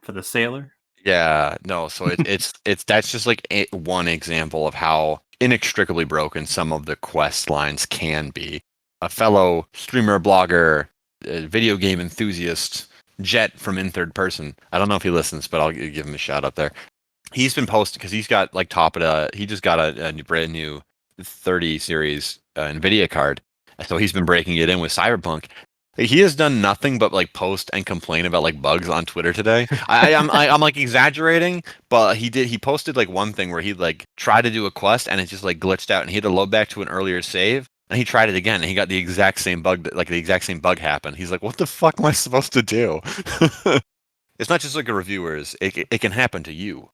for the sailor? Yeah, no. So it's that's just like one example of how inextricably broken some of the quest lines can be. A fellow streamer, blogger, video game enthusiast, Jet from In Third Person. I don't know if he listens, but I'll give him a shout out there. He's been posting because he's got like he just got a brand new 30 series NVIDIA card. So he's been breaking it in with Cyberpunk. He has done nothing but like post and complain about like bugs on Twitter today. I'm like exaggerating, but he posted like one thing where he like tried to do a quest and it just like glitched out and he had to load back to an earlier save. And he tried it again, and he got the exact same bug. Like the exact same bug happened. He's like, "What the fuck am I supposed to do?" It's not just like a reviewer's. It can happen to you.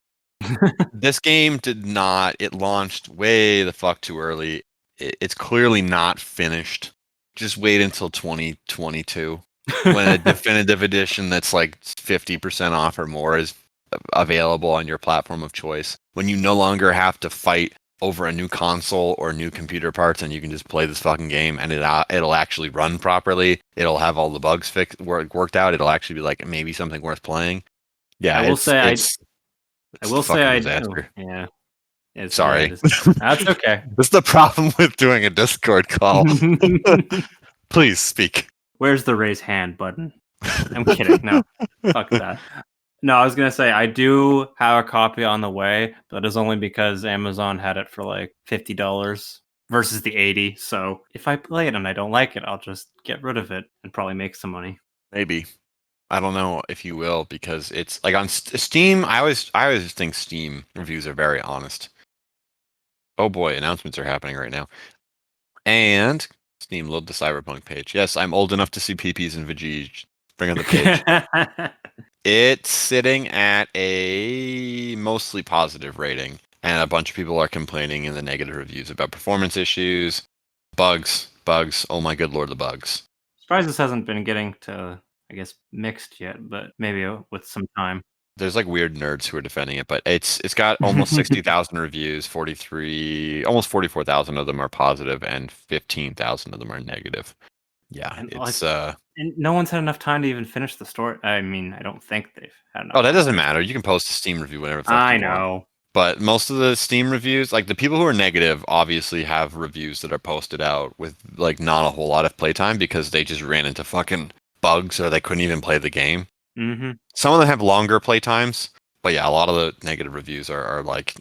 This game did not. It launched way the fuck too early. It's clearly not finished. Just wait until 2022 when a definitive edition that's like 50% off or more is available on your platform of choice. When you no longer have to fight over a new console or new computer parts, and you can just play this fucking game, and it'll actually run properly. It'll have all the bugs worked out. It'll actually be like maybe something worth playing. Yeah, I will say I do. Yeah. Sorry. That's okay. That's the problem with doing a Discord call. Please speak. Where's the raise hand button? I'm kidding. No, fuck that. No, I was going to say, I do have a copy on the way, but it's only because Amazon had it for like $50 versus the $80. So if I play it and I don't like it, I'll just get rid of it and probably make some money. Maybe. I don't know if you will, because it's like on Steam. I always think Steam reviews are very honest. Oh boy, announcements are happening right now. And Steam, load the Cyberpunk page. Yes, I'm old enough to see PPs and Vajij. Bring on the page. It's sitting at a mostly positive rating, and a bunch of people are complaining in the negative reviews about performance issues, bugs. Oh my good lord, the bugs. Surprised this hasn't been getting to, I guess, mixed yet, but maybe with some time. There's like weird nerds who are defending it, but it's got almost 60,000 reviews, almost 44,000 of them are positive, and 15,000 of them are negative. Yeah, and it's and no one's had enough time to even finish the story. I mean, I don't think they've had enough. Oh, that doesn't matter. You can post a Steam review whenever. I know. But most of the Steam reviews, like the people who are negative, obviously have reviews that are posted out with like not a whole lot of playtime because they just ran into fucking bugs or they couldn't even play the game. Mm-hmm. Some of them have longer playtimes, but yeah, a lot of the negative reviews are like,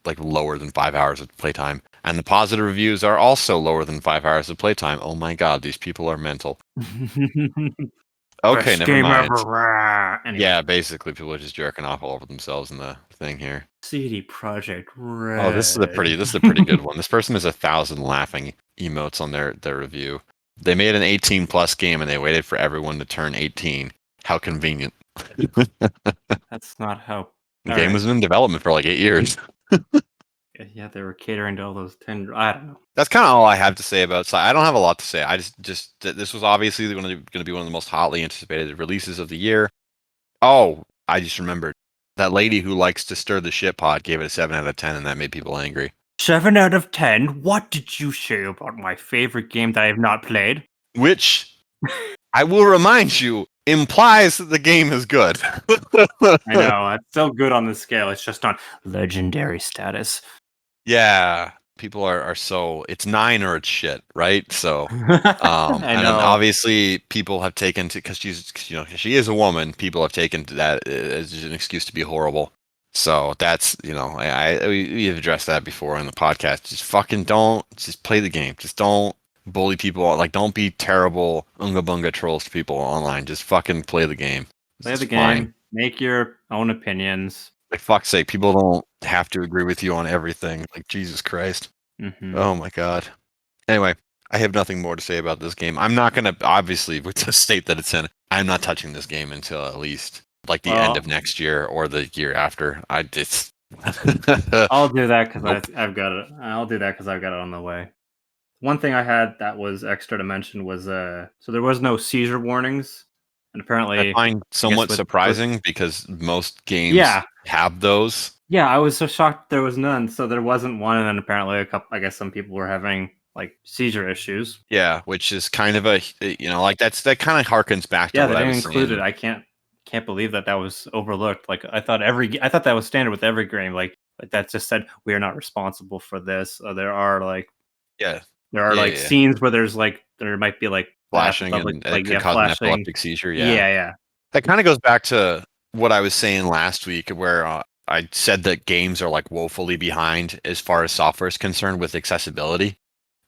like lower than 5 hours of playtime. And the positive reviews are also lower than 5 hours of playtime. Oh my god, these people are mental. Okay, Best never game mind. ever. Rah. Anyway, Yeah, basically people are just jerking off all over themselves in the thing here. CD Project Oh, Red. this is a pretty good one. This person has 1,000 laughing emotes on their review. They made an 18 plus game and they waited for everyone to turn 18. How convenient. That's not how. The All game right. was in development for like 8 years. Yeah, they were catering to all those 10. I don't know. That's kind of all I have to say about I don't have a lot to say. I just this was obviously going to be one of the most hotly anticipated releases of the year. Oh, I just remembered that lady who likes to stir the shit pot gave it a 7 out of 10, and that made people angry. 7 out of 10. What did you say about my favorite game that I have not played? Which I will remind you implies that the game is good. I know it's so good on the scale. It's just on legendary status. Yeah, people are so it's 9 or it's shit, right? So, I and know. then obviously people have taken to because she is a woman. People have taken to that as an excuse to be horrible. So that's we've addressed that before in the podcast. Just fucking don't just play the game. Just don't bully people. Like don't be terrible unga bunga trolls to people online. Just fucking play the game. Play It's the game. fine. Make your own opinions. Like fuck's sake, people don't have to agree with you on everything. Like Jesus Christ. Mm-hmm. Oh my god. Anyway, I have nothing more to say about this game. I'm not gonna obviously with the state that it's in. I'm not touching this game until at least like the end of next year or the year after. I'll do that because I've got it. I'll do that because I've got it on the way. One thing I had that was extra to mention was so there was no seizure warnings, and apparently I find somewhat surprising because most games have those. Yeah, I was so shocked there was none. So there wasn't one, and then apparently a couple. I guess some people were having like seizure issues. Yeah, which is kind of a like that kind of harkens back to what I was included. saying. I can't believe that was overlooked. Like I thought that was standard with every game. Like that just said we are not responsible for this. There are scenes where there might be like flashing and it could cause an epileptic seizure. Yeah. That kind of goes back to what I was saying last week, where I said that games are like woefully behind as far as software is concerned with accessibility.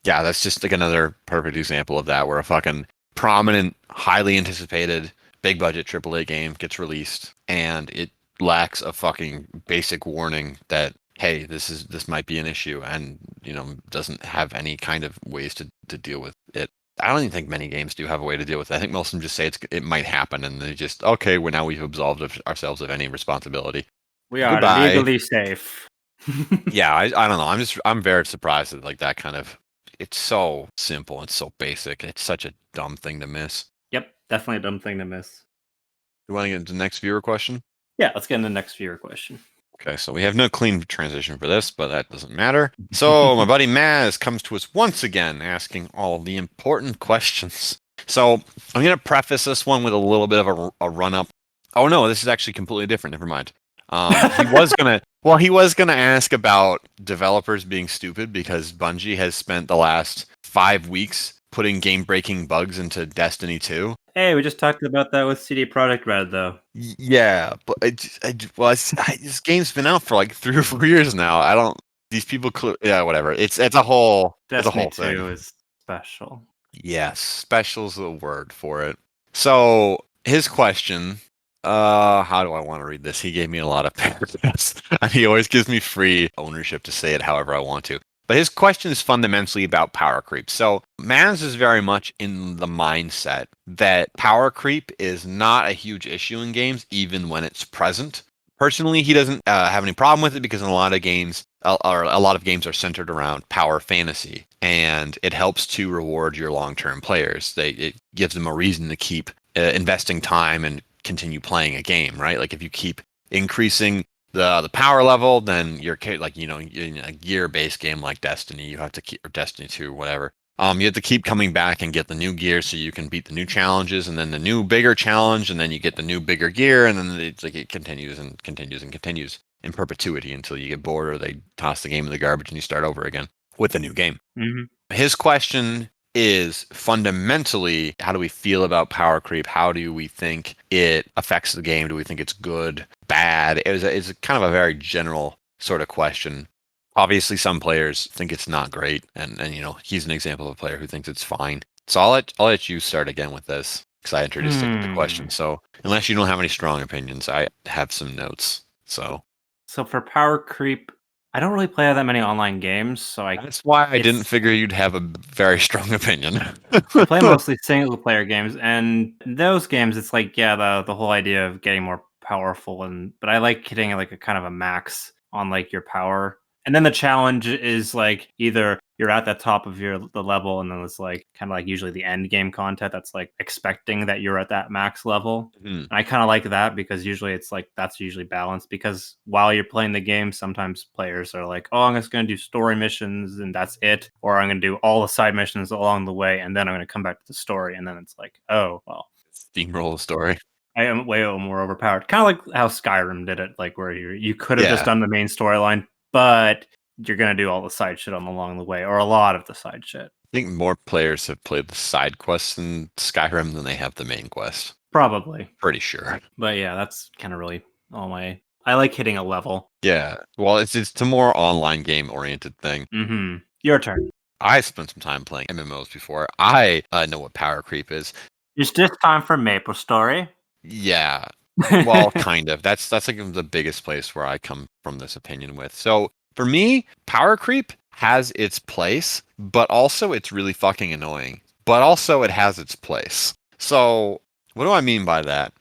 Yeah, that's just like another perfect example of that, where a fucking prominent, highly anticipated, big budget AAA game gets released and it lacks a fucking basic warning that, hey, this might be an issue, and doesn't have any kind of ways to deal with it. I don't even think many games do have a way to deal with it. I think most of them just say it might happen, and they just now we've absolved ourselves of any responsibility. We are legally safe. Yeah, I don't know. I'm very surprised at like that kind of. It's so simple and so basic. It's such a dumb thing to miss. Yep, definitely a dumb thing to miss. You want to get into the next viewer question? Yeah, let's get into the next viewer question. Okay, so we have no clean transition for this, but that doesn't matter. So my buddy Maz comes to us once again asking all of the important questions. So I'm going to preface this one with a little bit of a run-up. Oh no, this is actually completely different. Never mind. He was gonna ask about developers being stupid because Bungie has spent the last 5 weeks putting game-breaking bugs into Destiny 2. Hey, we just talked about that with CD Projekt Red, though. Yeah, but this game's been out for like 3 or 4 years now. I don't. These people, whatever. It's a whole. Destiny it's a whole 2 thing. is special. Yes, special's the word for it. So his question. How do I want to read this? He gave me a lot of paragraphs, and he always gives me free ownership to say it however I want to. But his question is fundamentally about power creep. So Mans is very much in the mindset that power creep is not a huge issue in games, even when it's present. Personally, he doesn't have any problem with it because in a lot of games, a lot of games are centered around power fantasy, and it helps to reward your long-term players. It gives them a reason to keep investing time and continue playing a game, right? Like if you keep increasing the power level, then you're like in a gear-based game like Destiny, you have to keep, or Destiny 2, whatever. You have to keep coming back and get the new gear so you can beat the new challenges, and then the new bigger challenge, and then you get the new bigger gear, and then it continues and continues and continues. in perpetuity until you get bored or they toss the game in the garbage and you start over again with a new game. Mm-hmm. His question is fundamentally, how do we feel about power creep? How do we think it affects the game? Do we think it's good, bad? It's kind of a very general sort of question. Obviously, some players think it's not great, and he's an example of a player who thinks it's fine. So I'll let you start again with this because I introduced it with the question. So unless you don't have any strong opinions, I have some notes. So for power creep, I don't really play that many online games, so that's why I didn't figure you'd have a very strong opinion. I play mostly single player games, and in those games, it's like the whole idea of getting more powerful, but I like hitting like a kind of a max on like your power. And then the challenge is like either you're at the top of the level, and then it's like kind of like usually the end game content that's like expecting that you're at that max level. And I kind of like that because usually it's like that's usually balanced, because while you're playing the game, sometimes players are like, oh, I'm just going to do story missions and that's it, or I'm going to do all the side missions along the way, and then I'm going to come back to the story, and then it's like, oh well, Steamroll story. I am way more overpowered. Kind of like how Skyrim did it, like where you could have just done the main storyline, but you're going to do all the side shit along the way, or a lot of the side shit. I think more players have played the side quests in Skyrim than they have the main quest. Probably. Pretty sure. But yeah, that's kind of really I like hitting a level. Yeah. Well, it's a more online game oriented thing. Mm-hmm. Your turn. I spent some time playing MMOs before. I know what power creep is. It's just time for Maple Story. Yeah. Well, kind of. That's like the biggest place where I come from this opinion with. So for me, power creep has its place, but also it's really fucking annoying. But also it has its place. So what do I mean by that?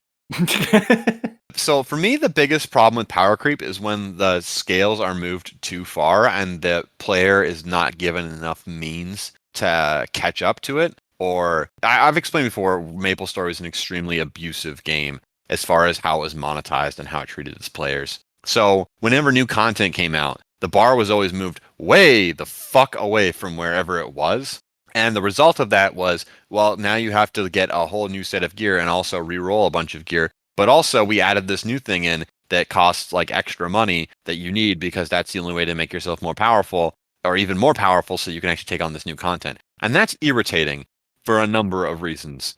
So for me, the biggest problem with power creep is when the scales are moved too far and the player is not given enough means to catch up to it. Or I've explained before, MapleStory is an extremely abusive game as far as how it was monetized and how it treated its players. So whenever new content came out, the bar was always moved way the fuck away from wherever it was. And the result of that was, well, now you have to get a whole new set of gear and also re-roll a bunch of gear. But also we added this new thing in that costs like extra money that you need because that's the only way to make yourself more powerful, or even more powerful, so you can actually take on this new content. And that's irritating for a number of reasons.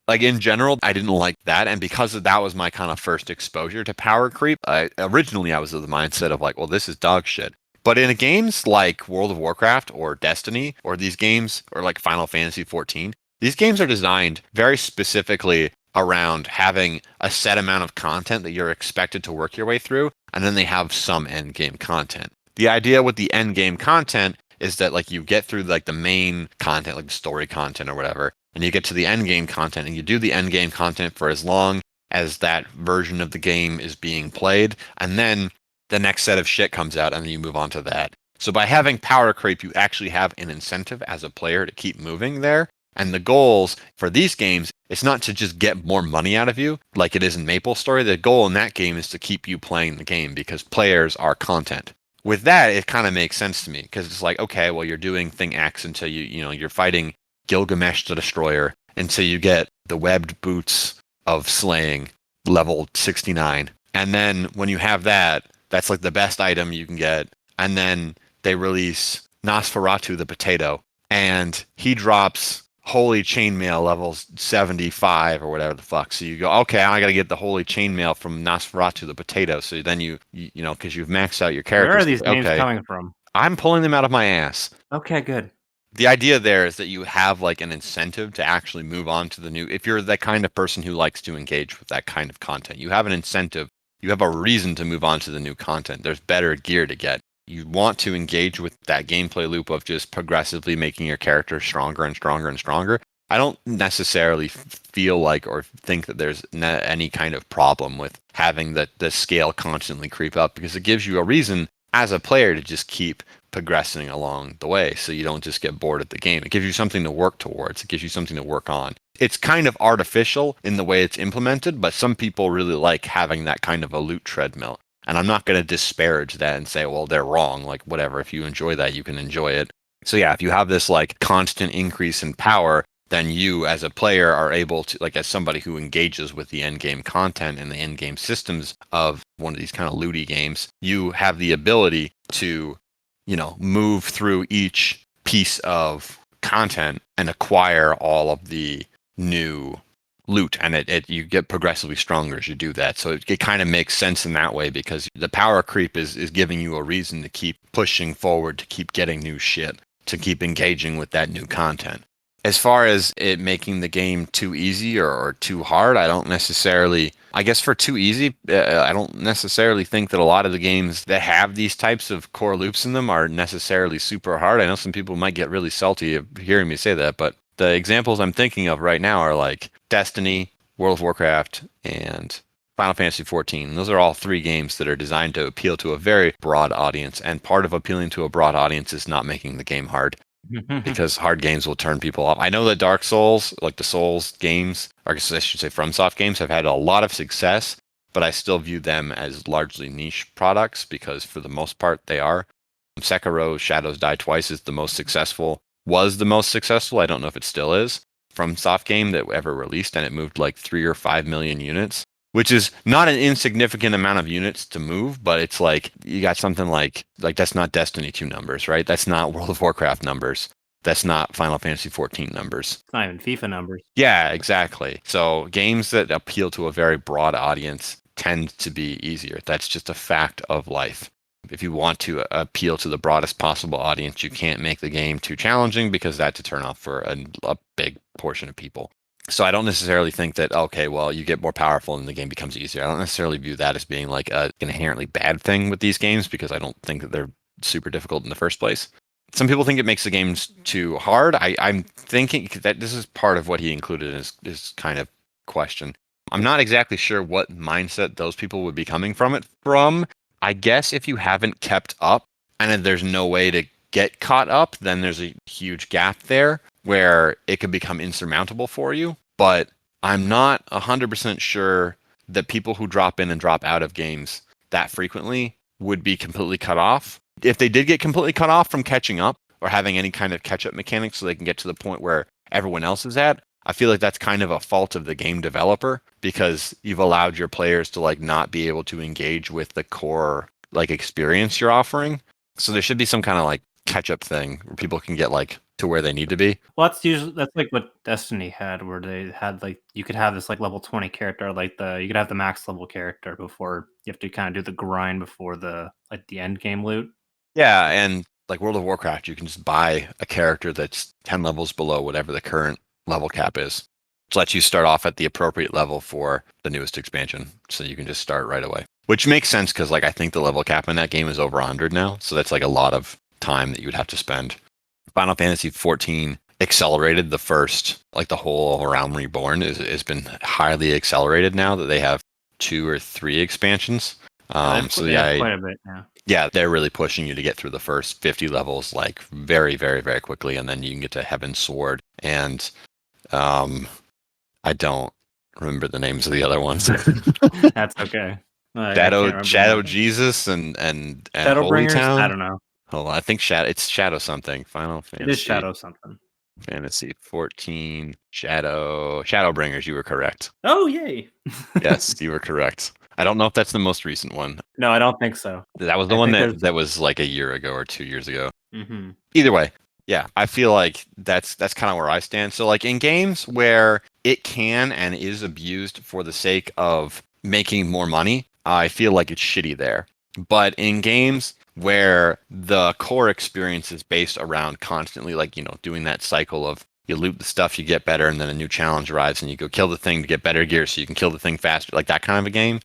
Like in general, I didn't like that. And because that was my kind of first exposure to power creep, originally I was of the mindset of like, well, this is dog shit. But in games like World of Warcraft or Destiny or these games or like Final Fantasy 14, these games are designed very specifically around having a set amount of content that you're expected to work your way through, and then they have some end game content. The idea with the end game content is that like you get through like the main content, like the story content or whatever, and you get to the end game content and you do the end game content for as long as that version of the game is being played, and then the next set of shit comes out and then you move on to that. So by having power creep, you actually have an incentive as a player to keep moving there. And the goals for these games, it's not to just get more money out of you like it is in MapleStory. The goal in that game is to keep you playing the game because players are content. With that, it kind of makes sense to me because it's like, okay, well, you're doing thing X until you're fighting Gilgamesh the Destroyer until you get the webbed boots of slaying level 69. And then when you have that, that's like the best item you can get. And then they release Nosferatu the Potato and he drops Holy Chainmail levels 75 or whatever the fuck. So you go, okay, I got to get the Holy Chainmail from Nosferatu the Potato. So then you know, because you've maxed out your characters. Where are these names coming from? I'm pulling them out of my ass. Okay, good. The idea there is that you have like an incentive to actually move on to the new. If you're that kind of person who likes to engage with that kind of content, you have an incentive. You have a reason to move on to the new content. There's better gear to get. You want to engage with that gameplay loop of just progressively making your character stronger and stronger and stronger. I don't necessarily feel like or think that there's any kind of problem with having the scale constantly creep up because it gives you a reason as a player to just keep progressing along the way so you don't just get bored at the game. It gives you something to work towards. It gives you something to work on. It's kind of artificial in the way it's implemented, but some people really like having that kind of a loot treadmill. And I'm not going to disparage that and say, well, they're wrong. Like, whatever. If you enjoy that, you can enjoy it. So yeah, if you have this like constant increase in power, then you as a player are able to, like as somebody who engages with the end game content and the end game systems of one of these kind of looty games, you have the ability to, move through each piece of content and acquire all of the new loot, and you get progressively stronger as you do that. So it kind of makes sense in that way, because the power creep is giving you a reason to keep pushing forward, to keep getting new shit, to keep engaging with that new content. As far as it making the game too easy or too hard, I guess for too easy, I don't necessarily think that a lot of the games that have these types of core loops in them are necessarily super hard. I know some people might get really salty of hearing me say that, but the examples I'm thinking of right now are like Destiny, World of Warcraft, and Final Fantasy XIV. Those are all 3 games that are designed to appeal to a very broad audience, and part of appealing to a broad audience is not making the game hard, because hard games will turn people off. I know that Dark Souls, like the Souls games, or I should say FromSoft games, have had a lot of success, but I still view them as largely niche products, because for the most part they are. Sekiro Shadows Die Twice is the most successful, was the most successful, I don't know if it still is, FromSoft game that ever released, and it moved like 3 or 5 million units, which is not an insignificant amount of units to move, but it's like you got something like that's not Destiny 2 numbers, right? That's not World of Warcraft numbers. That's not Final Fantasy 14 numbers. It's not even FIFA numbers. Yeah, exactly. So games that appeal to a very broad audience tend to be easier. That's just a fact of life. If you want to appeal to the broadest possible audience, you can't make the game too challenging, because that's a turnoff for a big portion of people. So I don't necessarily think that, okay, well, you get more powerful and the game becomes easier. I don't necessarily view that as being like an inherently bad thing with these games, because I don't think that they're super difficult in the first place. Some people think it makes the games too hard. I'm thinking that this is part of what he included in his kind of question. I'm not exactly sure what mindset those people would be coming from. I guess if you haven't kept up and then there's no way to get caught up, then there's a huge gap there where it could become insurmountable for you. But I'm not 100% sure that people who drop in and drop out of games that frequently would be completely cut off. If they did get completely cut off from catching up or having any kind of catch-up mechanics so they can get to the point where everyone else is at, I feel like that's kind of a fault of the game developer, because you've allowed your players to like not be able to engage with the core like experience you're offering. So there should be some kind of like catch-up thing where people can get like to where they need to be. Well, that's like what Destiny had, where they had like you could have this like level 20 character, like you could have the max level character before you have to kind of do the grind before the end game loot. Yeah, and like World of Warcraft, you can just buy a character that's 10 levels below whatever the current level cap is. To let you start off at the appropriate level for the newest expansion, so you can just start right away. Which makes sense, because like I think the level cap in that game is over 100 now, so that's like a lot of time that you would have to spend. Final Fantasy XIV accelerated the first, like the whole Realm Reborn has been highly accelerated now that they have 2 or 3 expansions. So yeah, quite a bit now. Yeah, they're really pushing you to get through the first 50 levels like very, very, very quickly, and then you can get to Heaven's Sword. And I don't remember the names of the other ones. That's okay. Shadow Jesus and Holy Town. I don't know. Hold on, I think it's Shadow something. Final Fantasy. It is Shadow something. Fantasy 14 Shadowbringers. You were correct. Oh, yay! Yes, you were correct. I don't know if that's the most recent one. No, I don't think so. That was the one that was like a year ago or 2 years ago. Mm-hmm. Either way, yeah, I feel like that's kind of where I stand. So like in games where it can and is abused for the sake of making more money, I feel like it's shitty there. But in games where the core experience is based around constantly like, doing that cycle of you loot the stuff, you get better, and then a new challenge arrives and you go kill the thing to get better gear so you can kill the thing faster, like that kind of a game,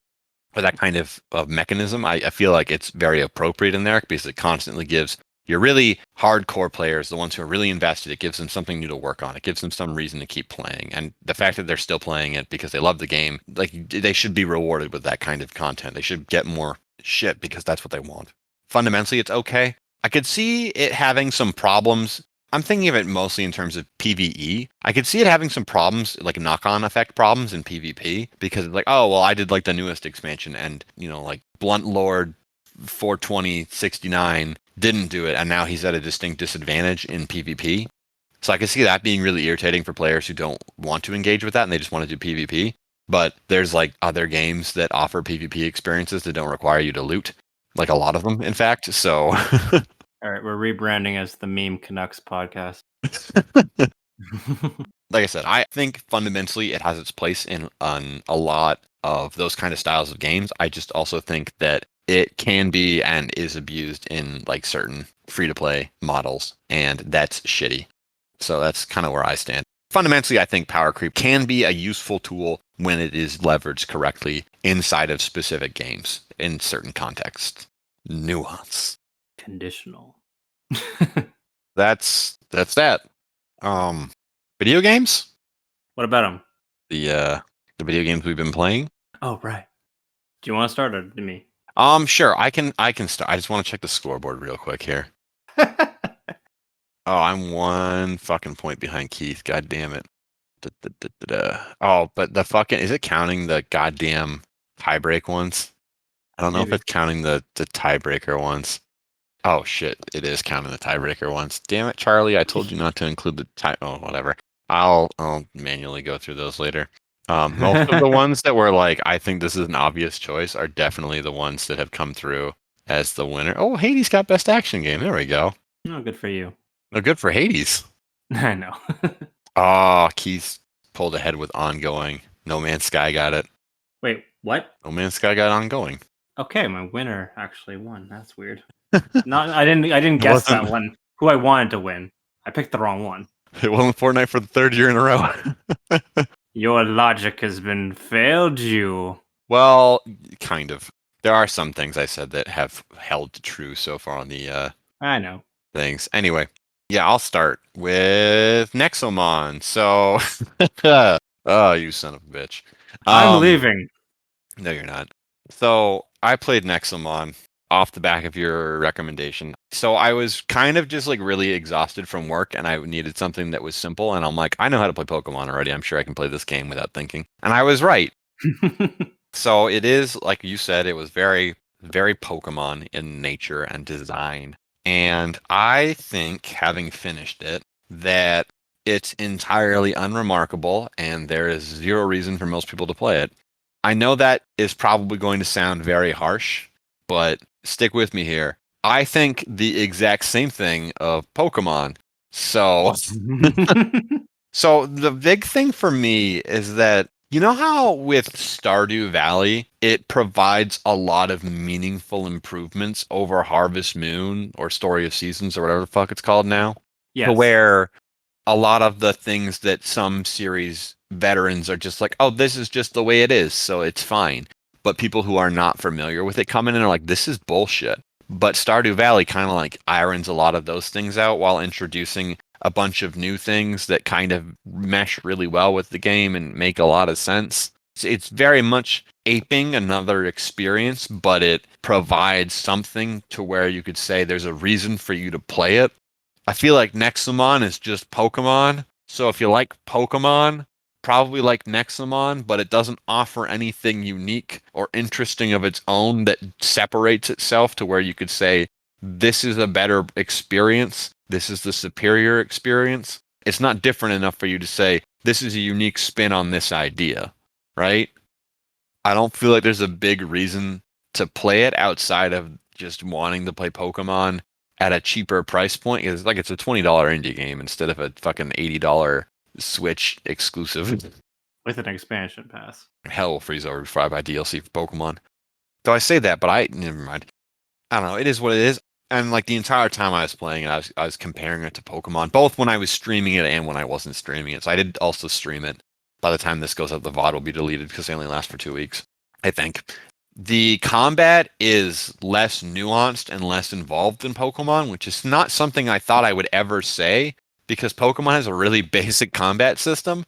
or that kind of mechanism, I feel like it's very appropriate in there, because it constantly gives your really hardcore players, the ones who are really invested, it gives them something new to work on. It gives them some reason to keep playing. And the fact that they're still playing it because they love the game, like they should be rewarded with that kind of content. They should get more shit because that's what they want. Fundamentally, it's okay. I could see it having some problems. I'm thinking of it mostly in terms of PvE. I could see it having some problems, like knock-on effect problems in PvP, because it's like, oh, well, I did like the newest expansion and, like Blunt Lord 42069 didn't do it, and now he's at a distinct disadvantage in PvP. So I can see that being really irritating for players who don't want to engage with that and they just want to do PvP. But there's like other games that offer PvP experiences that don't require you to loot, like a lot of them, in fact. So All right, we're rebranding as the Meme Canucks podcast. like I said, I think fundamentally it has its place in a lot of those kind of styles of games. I just also think that it can be and is abused in like certain free-to-play models, and that's shitty. So that's kind of where I stand. Fundamentally, I think power creep can be a useful tool when it is leveraged correctly inside of specific games in certain contexts. Nuance. Conditional. That's that. Video games? What about them? The video games we've been playing? Oh, right. Do you want to start or me? Sure. I can start. I just want to check the scoreboard real quick here. Oh, I'm 1 fucking point behind Keith. God damn it. Oh, but the fucking is it counting the goddamn tiebreak ones? I don't know if Maybe. it's counting the tiebreaker ones. Oh shit, it is counting the tiebreaker ones. Damn it, Charlie! I told you not to include the tie. Oh, whatever. I'll manually go through those later. Most of the ones that were like, I think this is an obvious choice, are definitely the ones that have come through as the winner. Oh, Hades got best action game. There we go. Oh, good for you. Oh, good for Hades. I know. Oh, Keith pulled ahead with ongoing. No Man's Sky got it. Wait, what? No Man's Sky got ongoing. Okay, my winner actually won. That's weird. I didn't guess that one. Who I wanted to win. I picked the wrong one. It won Fortnite for the 3rd year in a row. Your logic has been failed you. Well, kind of. There are some things I said that have held true so far on the I know. things. Anyway, yeah, I'll start with Nexomon. So, oh, you son of a bitch. I'm leaving. No, you're not. So I played Nexomon off the back of your recommendation. So I was kind of just like really exhausted from work and I needed something that was simple. And I'm like, I know how to play Pokemon already. I'm sure I can play this game without thinking. And I was right. So it is, like you said, it was very, very Pokemon in nature and design. And I think, having finished it, that it's entirely unremarkable and there is zero reason for most people to play it. I know that is probably going to sound very harsh, but stick with me here. I think the exact same thing of Pokemon. So, so the big thing for me is that, you know how with Stardew Valley, it provides a lot of meaningful improvements over Harvest Moon or Story of Seasons or whatever the fuck it's called now? Yes. To where a lot of the things that some series veterans are just like, oh, this is just the way it is, so it's fine. But people who are not familiar with it come in and are like, this is bullshit. But Stardew Valley kind of like irons a lot of those things out while introducing a bunch of new things that kind of mesh really well with the game and make a lot of sense. It's very much aping another experience, but it provides something to where you could say there's a reason for you to play it. I feel like Nexomon is just Pokemon. So if you like Pokemon, probably like Nexomon, but it doesn't offer anything unique or interesting of its own that separates itself to where you could say, this is a better experience. This is the superior experience. It's not different enough for you to say, this is a unique spin on this idea, right? I don't feel like there's a big reason to play it outside of just wanting to play Pokemon at a cheaper price point. It's like it's a $20 indie game instead of a fucking $80 Switch exclusive. With an expansion pass. Hell will freeze over before I buy DLC for Pokemon. Though I say that, but never mind. I don't know. It is what it is. And like the entire time I was playing it, I was comparing it to Pokemon, both when I was streaming it and when I wasn't streaming it. So I did also stream it. By the time this goes up, the VOD will be deleted because they only last for 2 weeks, I think. The combat is less nuanced and less involved than Pokemon, which is not something I thought I would ever say, because Pokemon has a really basic combat system.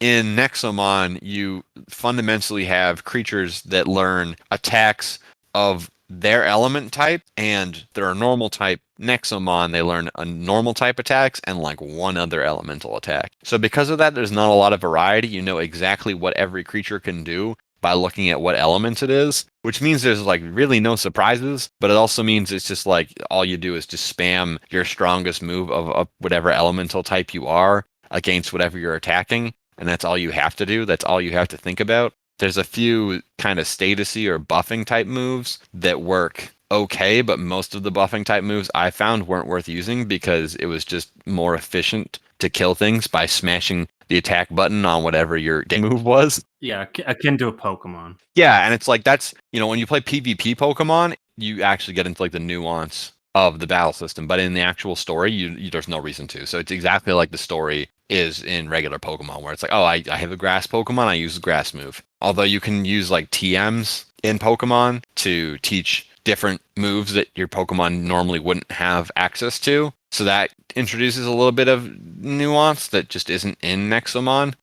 In Nexomon, you fundamentally have creatures that learn attacks of their element type, and they're a normal type. Nexomon, they learn a normal type attacks and like one other elemental attack. So because of that, there's not a lot of variety. You know exactly what every creature can do, by looking at what element it is, which means there's like really no surprises, but it also means it's just like all you do is just spam your strongest move of whatever elemental type you are against whatever you're attacking, and that's all you have to do. That's all you have to think about. There's a few kind of statusy or buffing type moves that work okay, but most of the buffing type moves I found weren't worth using because it was just more efficient to kill things by smashing the attack button on whatever your game move was. Yeah, akin to a Pokemon. Yeah, and it's like that's, when you play PvP Pokemon, you actually get into like the nuance of the battle system, but in the actual story, there's no reason to. So it's exactly like the story is in regular Pokemon, where it's like, oh, I have a grass Pokemon, I use the grass move. Although you can use like TMs in Pokemon to teach different moves that your Pokemon normally wouldn't have access to. So that introduces a little bit of nuance that just isn't in Nexomon.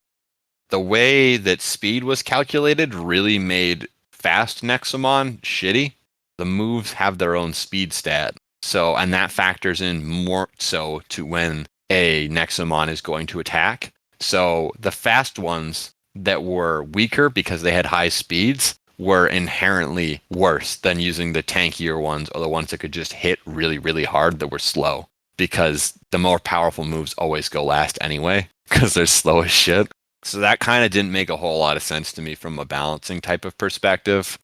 The way that speed was calculated really made fast Nexomon shitty. The moves have their own speed stat. So, and that factors in more so to when a Nexomon is going to attack. So the fast ones that were weaker because they had high speeds were inherently worse than using the tankier ones or the ones that could just hit really, really hard that were slow. Because the more powerful moves always go last anyway, because they're slow as shit. So that kind of didn't make a whole lot of sense to me from a balancing type of perspective.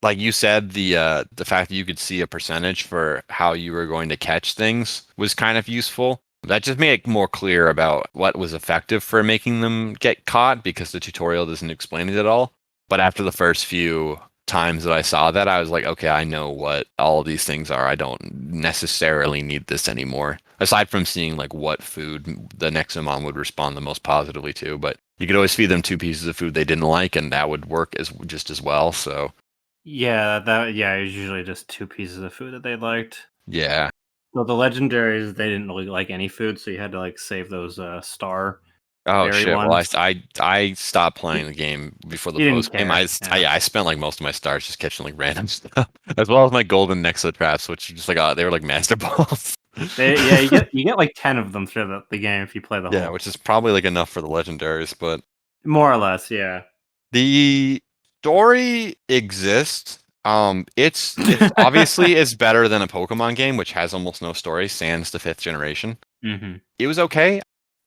Like you said, the fact that you could see a percentage for how you were going to catch things was kind of useful. That just made it more clear about what was effective for making them get caught, because the tutorial doesn't explain it at all. But after the first few times that I saw that, I was like, okay, I know what all of these things are. I don't necessarily need this anymore. Aside from seeing like what food the Nexomon would respond the most positively to, but you could always feed them 2 pieces of food they didn't like, and that would work just as well. So Yeah, it was usually just 2 pieces of food that they liked. yeah. So the legendaries, they didn't really like any food, so you had to like save those star Oh berry shit! Well, ones. I stopped playing the game before the You didn't post game. care. Yeah. I spent like most of my stars just catching like random stuff, as well as my golden Nexa traps, which are just like they were like master balls. You get like 10 of them through the game if you play the Yeah, whole. which is probably like enough for the legendaries, but More or less, yeah. the story exists. It's obviously is better than a Pokemon game, which has almost no story, sans the 5th generation. Mm-hmm. It was okay.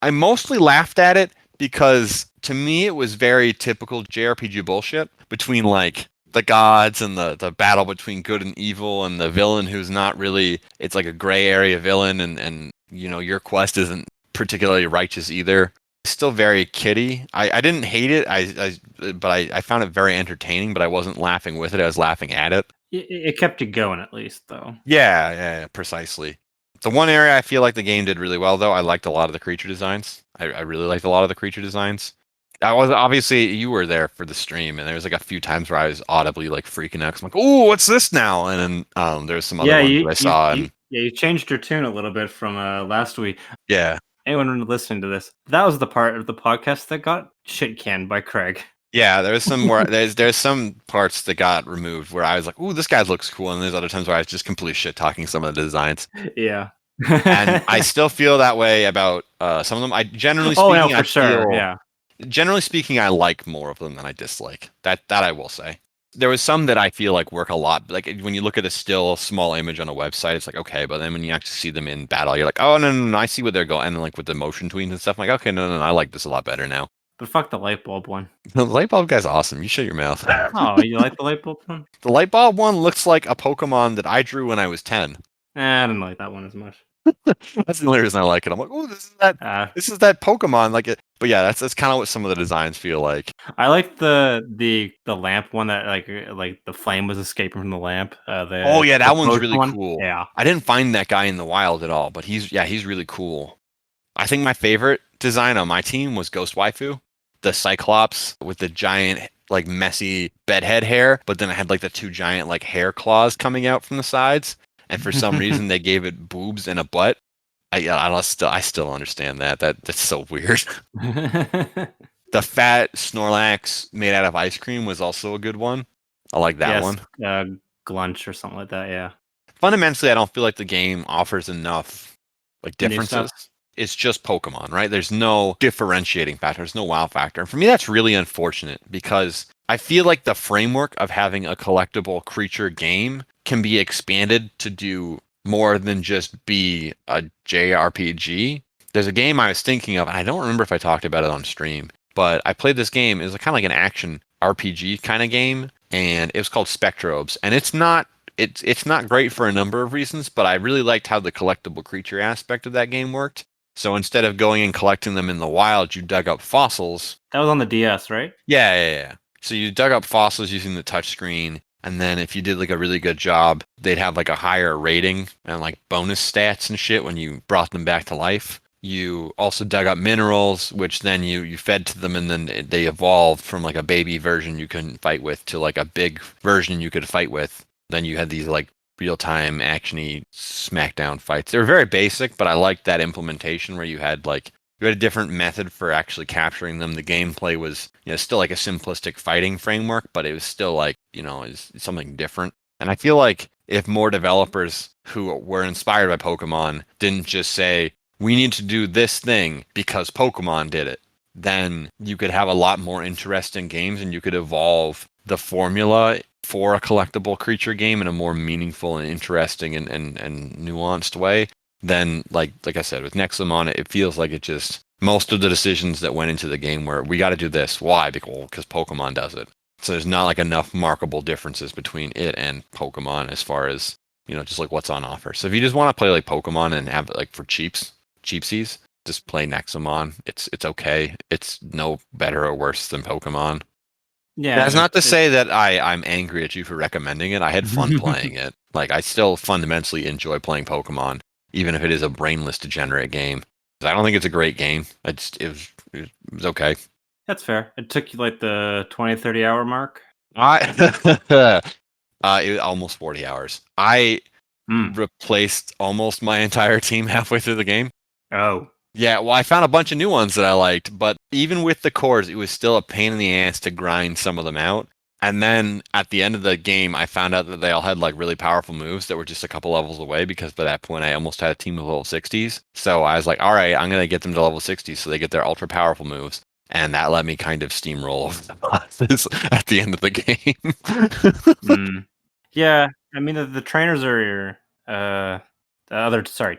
I mostly laughed at it because to me it was very typical JRPG bullshit between like the gods and the battle between good and evil and the villain who's not really, it's like a gray area villain, and your quest isn't particularly righteous either. Still very kiddie. I didn't hate it. But I found it very entertaining, but I wasn't laughing with it. I was laughing at it. It kept you going at least, though. Yeah, precisely. The one area I feel like the game did really well, though, I liked a lot of the creature designs. I really liked a lot of the creature designs. I was obviously, you were there for the stream, and there was like a few times where I was audibly like freaking out. I'm like, "Oh, what's this now?" And then there's some other ones that I saw, and you changed your tune a little bit from last week. yeah, Anyone listening to this, that was the part of the podcast that got shit canned by Craig. yeah, there's some more. There's some parts that got removed where I was like, "Ooh, this guy looks cool," and there's other times where I was just completely shit talking some of the designs. Yeah. And I still feel that way about some of them. I generally Oh speaking, no, for sure. Yeah. Generally speaking, I like more of them than I dislike. That I will say. There was some that I feel like work a lot. Like when you look at a still small image on a website, it's like okay, but then when you actually see them in battle, you're like, oh no, I see where they're going. And then, like with the motion tweens and stuff, I'm like, okay, no, I like this a lot better now. But fuck the light bulb one. The light bulb guy's awesome. You shut your mouth. Oh, you like the light bulb one? The light bulb one looks like a Pokemon that I drew when I was 10. I didn't like that one as much. That's the only reason I like it. I'm like, oh, this is that Pokemon, like it. But yeah, that's kind of what some of the designs feel like. I like the lamp one that like the flame was escaping from the lamp. Oh yeah, that one's really cool. Yeah, I didn't find that guy in the wild at all, but he's really cool. I think my favorite design on my team was Ghost Waifu, the Cyclops with the giant like messy bedhead hair, but then it had like the 2 giant like hair claws coming out from the sides. And for some reason, they gave it boobs and a butt. I still don't understand that. That's so weird. The fat Snorlax made out of ice cream was also a good one. I like that one. Glunch or something like that. Yeah. Fundamentally, I don't feel like the game offers enough like differences. It's just Pokemon, right? There's no differentiating factor. There's no wow factor. And for me, that's really unfortunate because I feel like the framework of having a collectible creature game can be expanded to do more than just be a JRPG. There's a game I was thinking of, and I don't remember if I talked about it on stream, but I played this game. It was kind of like an action RPG kind of game, and it was called Spectrobes. And it's not great for a number of reasons, but I really liked how the collectible creature aspect of that game worked. So instead of going and collecting them in the wild, you dug up fossils. That was on the DS, right? Yeah. So you dug up fossils using the touchscreen, and then if you did like a really good job, they'd have like a higher rating and like bonus stats and shit when you brought them back to life. You also dug up minerals, which then you fed to them, and then they evolved from like a baby version you couldn't fight with to like a big version you could fight with. Then you had these like real-time actiony smackdown fights. They were very basic, but I liked that implementation where you had a different method for actually capturing them. The gameplay was, still like a simplistic fighting framework, but it was still like, is something different. And I feel like if more developers who were inspired by Pokemon didn't just say, we need to do this thing because Pokemon did it, then you could have a lot more interesting games and you could evolve the formula for a collectible creature game in a more meaningful and interesting and nuanced way. Then, like I said, with Nexomon, it feels like it just, most of the decisions that went into the game were, we got to do this. Why? Because Pokemon does it. So there's not like enough markable differences between it and Pokemon as far as, just like what's on offer. So if you just want to play like Pokemon and have it like for cheapsies, just play Nexomon. It's okay. It's no better or worse than Pokemon. Yeah. That's not to say that I'm angry at you for recommending it. I had fun playing it. Like, I still fundamentally enjoy playing Pokemon, even if it is a brainless, degenerate game. I don't think it's a great game. It was okay. That's fair. It took you like the 20, 30 hour mark? It was almost 40 hours. I replaced almost my entire team halfway through the game. Oh. Yeah, well, I found a bunch of new ones that I liked, but even with the cores, it was still a pain in the ass to grind some of them out. And then at the end of the game, I found out that they all had like really powerful moves that were just a couple levels away, because by that point I almost had a team of level 60s. So I was like, all right, I'm going to get them to level 60 so they get their ultra powerful moves. And that let me kind of steamroll over the bosses at the end of the game. Yeah, I mean the trainers are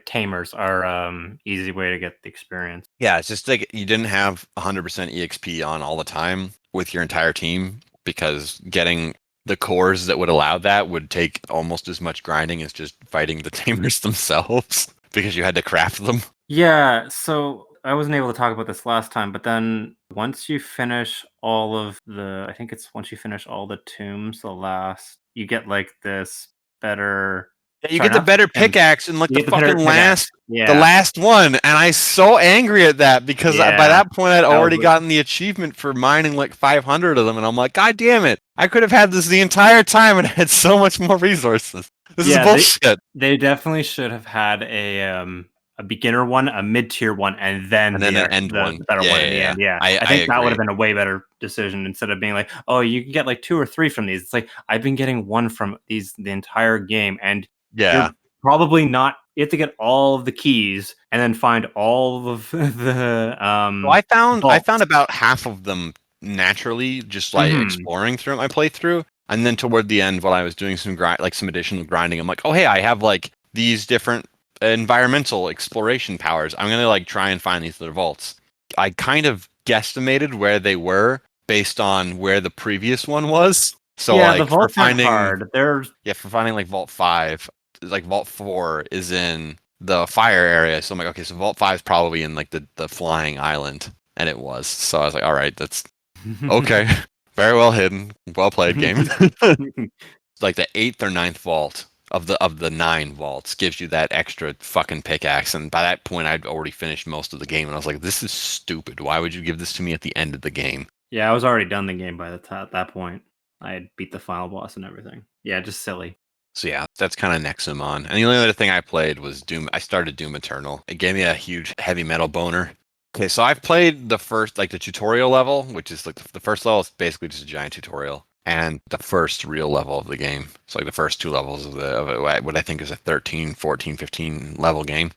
tamers are easy way to get the experience. Yeah, it's just like you didn't have 100% EXP on all the time with your entire team, because getting the cores that would allow that would take almost as much grinding as just fighting the tamers themselves, because you had to craft them. Yeah, so I wasn't able to talk about this last time, but then once you finish all of I think it's once you finish all the tombs, you get like this better. You get the better pickaxe in like the fucking the last one, and I was so angry at that because by that point I'd already gotten the achievement for mining like 500 of them, and I'm like, God damn it! I could have had this the entire time and had so much more resources. This is bullshit. They definitely should have had a beginner one, a mid-tier one, and then an end one. The better one in the end. Yeah, I think that would have been a way better decision, instead of being like, oh, you can get like 2 or 3 from these. It's like, I've been getting 1 from these the entire game, and you're probably not. You have to get all of the keys and then find all of the. Well, I found about half of them naturally, just like exploring through my playthrough, and then toward the end, while I was doing some additional grinding, I'm like, oh hey, I have like these different environmental exploration powers. I'm gonna like try and find these little vaults. I kind of guesstimated where they were based on where the previous one was. So like the vaults are hard. For finding like Vault 5, like Vault 4 is in the fire area. So I'm like, okay, so Vault 5 is probably in like the flying island, and it was. So I was like, all right, that's okay. Very well hidden. Well played, game. Like the 8th or 9th vault of the 9 vaults gives you that extra fucking pickaxe, and by that point I'd already finished most of the game, and I was like, this is stupid. Why would you give this to me at the end of the game? Yeah, I was already done the game by at that point. I had beat the final boss and everything. Yeah, just silly. So yeah, that's kind of Nexomon. And the only other thing I played was Doom. I started Doom Eternal. It gave me a huge heavy metal boner. Okay, so I've played the first, like the tutorial level, which is like the first level is basically just a giant tutorial, and the first real level of the game. So like the first 2 levels of what I think is a 13, 14, 15 level game.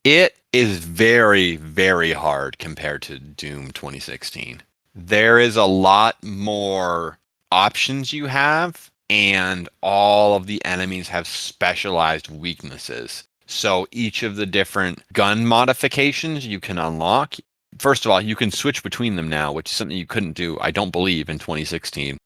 It is very, very hard compared to Doom 2016. There is a lot more options you have, and all of the enemies have specialized weaknesses. So each of the different gun modifications you can unlock. First of all, you can switch between them now, which is something you couldn't do, I don't believe, in 2016.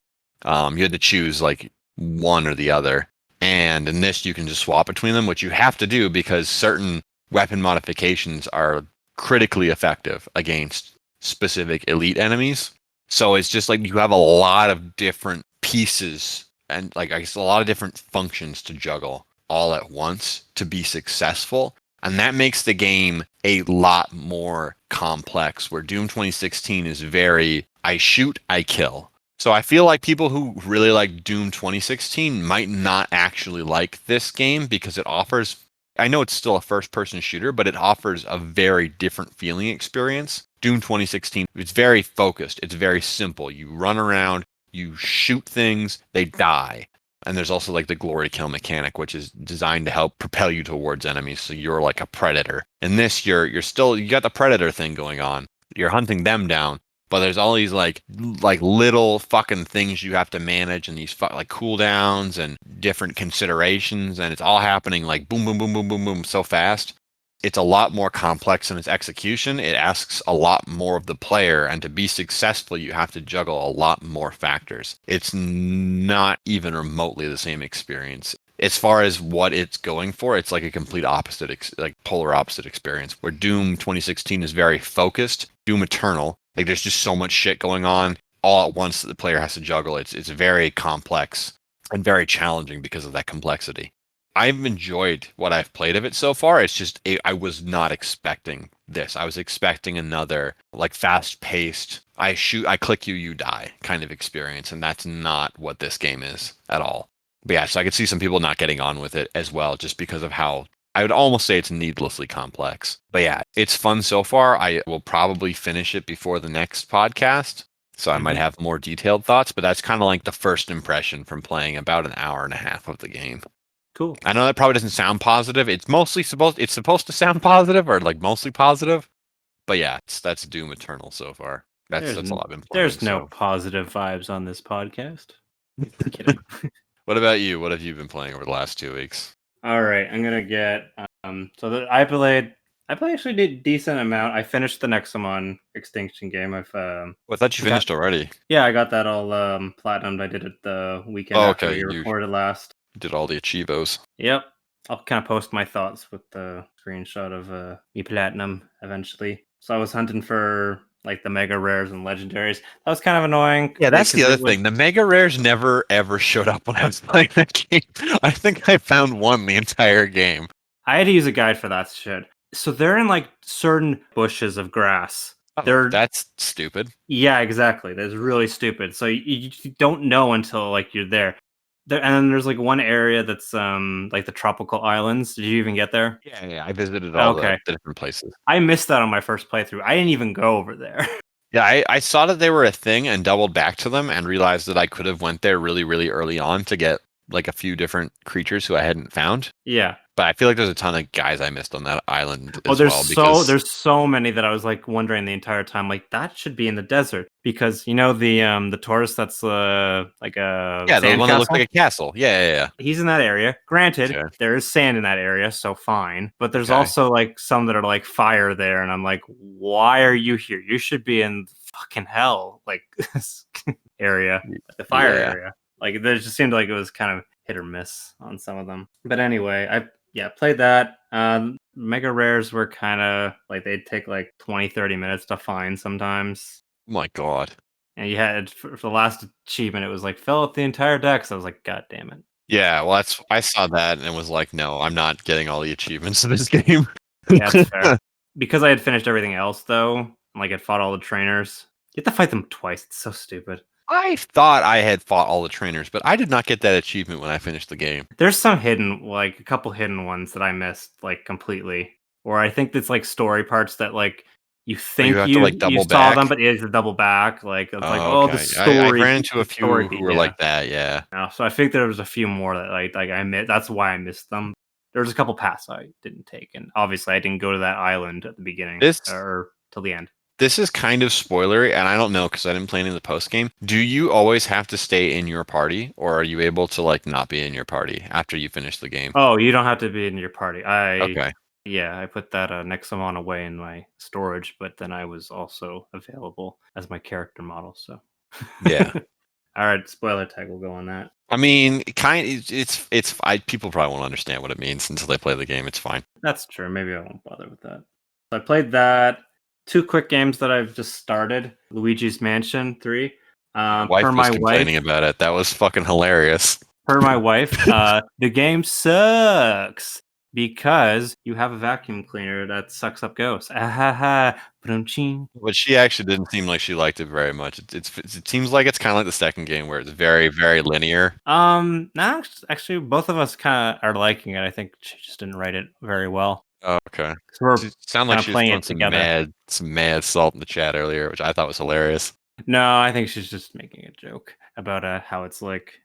You had to choose like one or the other. And in this, you can just swap between them, which you have to do because certain weapon modifications are critically effective against specific elite enemies. So it's just like you have a lot of different pieces and like I guess a lot of different functions to juggle all at once to be successful. And that makes the game a lot more complex, where Doom 2016 is very, I shoot, I kill. So I feel like people who really like Doom 2016 might not actually like this game because it offers, I know it's still a first-person shooter, but it offers a very different feeling experience. Doom 2016, it's very focused. It's very simple. You run around, you shoot things, they die. And there's also like the glory kill mechanic, which is designed to help propel you towards enemies. So you're like a predator. In this, you got the predator thing going on. You're hunting them down, but there's all these like little fucking things you have to manage, and these like cooldowns and different considerations, and it's all happening like boom, boom, boom, boom, boom, boom, so fast. It's a lot more complex in its execution. It asks a lot more of the player, and to be successful, you have to juggle a lot more factors. It's not even remotely the same experience. As far as what it's going for, it's like a complete opposite, like polar opposite experience, where Doom 2016 is very focused. Doom Eternal, like there's just so much shit going on all at once that the player has to juggle. It's very complex and very challenging because of that complexity. I've enjoyed what I've played of it so far. It's just I was not expecting this. I was expecting another like fast-paced, I shoot, I click you, you die kind of experience, and that's not what this game is at all. But yeah, so I could see some people not getting on with it as well, just because of how I would almost say it's needlessly complex. But yeah, it's fun so far. I will probably finish it before the next podcast, so I might have more detailed thoughts. But that's kind of like the first impression from playing about an hour and a half of the game. Cool. I know that probably doesn't sound positive. It's supposed to sound positive, or like mostly positive. But yeah, that's Doom Eternal so far. That's all I've been playing. There's no positive vibes on this podcast. Kidding. What about you? What have you been playing over the last 2 weeks? All right, I'm gonna get I played actually did decent amount. I finished the Nexomon Extinction game. I thought you finished already. Yeah, I got that all platinumed. I did it the weekend after we recorded last. Did all the achievos. Yep. I'll kind of post my thoughts with the screenshot of me platinum eventually. So I was hunting for like the mega rares and legendaries. That was kind of annoying. Yeah, that's the other thing. The mega rares never ever showed up when I was playing that game. I think I found one the entire game. I had to use a guide for that shit. So they're in like certain bushes of grass. That's stupid. Yeah, exactly. That's really stupid. So you don't know until like you're there. And then there's like one area that's like the tropical islands. Did you even get there? Yeah, I visited all the different places. I missed that on my first playthrough. I didn't even go over there. Yeah, I saw that they were a thing and doubled back to them and realized that I could have went there really, really early on to get like a few different creatures who I hadn't found. Yeah. But I feel like there's a ton of guys I missed on that island as well. There's so many that I was like wondering the entire time, like that should be in the desert, because you know the tourist that's like a the one that looks like a castle. Yeah. He's in that area. Granted, there is sand in that area, so fine. But there's also like some that are like fire there, and I'm like, why are you here? You should be in fucking hell, like this area, the fire area. Like there just seemed like it was kind of hit or miss on some of them. But anyway, I played that. Mega rares were kind of like they'd take like 20-30 minutes to find sometimes. Oh my god. And you had for the last achievement, it was like fill up the entire deck. So I was like, god damn it. Yeah, well, I saw that and it was like, no, I'm not getting all the achievements in this game. Yeah, that's fair. Because I had finished everything else though, like I'd fought all the trainers. You have to fight them twice. It's so stupid. I thought I had fought all the trainers, but I did not get that achievement when I finished the game. There's some hidden, like a couple hidden ones that I missed like completely. Or I think it's like story parts that like you think you saw them, but it's a double back. Like it's the story. I ran into a few who were like that, yeah. So I think there was a few more that like I missed. That's why I missed them. There was a couple paths I didn't take, and obviously I didn't go to that island at the beginning or till the end. This is kind of spoilery, and I don't know because I didn't play any of the post game. Do you always have to stay in your party, or are you able to like not be in your party after you finish the game? Oh, you don't have to be in your party. Okay. Yeah, I put that Nexomon away in my storage, but then I was also available as my character model. So, Yeah. all right, spoiler tag will go on that. I mean, people probably won't understand what it means until they play the game. It's fine. That's true. Maybe I won't bother with that. So I played that. 2 quick games that I've just started. Luigi's Mansion 3. Your wife Per was my complaining wife, about it. That was fucking hilarious. the game sucks because you have a vacuum cleaner that sucks up ghosts. Ahaha. Ba-dum-ching. But she actually didn't seem like she liked it very much. It seems like it's kind of like the second game where it's very, very linear. No, actually, both of us kind of are liking it. I think she just didn't write it very well. Oh, okay. So we're It sounded like kind of she was playing throwing it together. some mad salt in the chat earlier, which I thought was hilarious. No, I think she's just making a joke about how it's like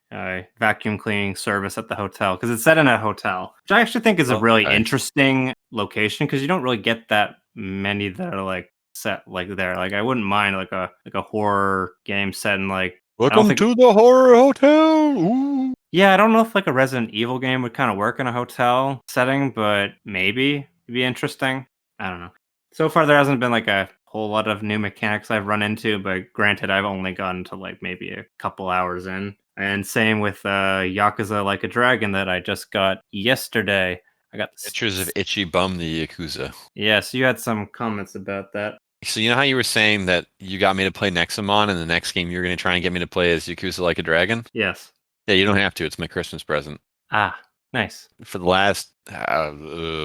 vacuum cleaning service at the hotel because it's set in a hotel, which I actually think is a Oh, really okay. interesting location because you don't really get that many that are like set like there. Like I wouldn't mind like a horror game set in like I don't Welcome think to the horror hotel. Ooh. yeah I don't know if like a Resident Evil game would kind of work in a hotel setting, but maybe it'd be interesting. I don't know. So far, there hasn't been like a whole lot of new mechanics I've run into, but granted, I've only gotten to like maybe a couple hours in. And same with Yakuza Like a Dragon that I just got yesterday. I got this. Pictures of Itchy Bum the Yakuza. Yes, you had some comments about that. So you know how you were saying that you got me to play Nexomon, and the next game you're going to try and get me to play is Yakuza Like a Dragon? Yes. Yeah, you don't have to. It's my Christmas present. Ah, nice. For the last 4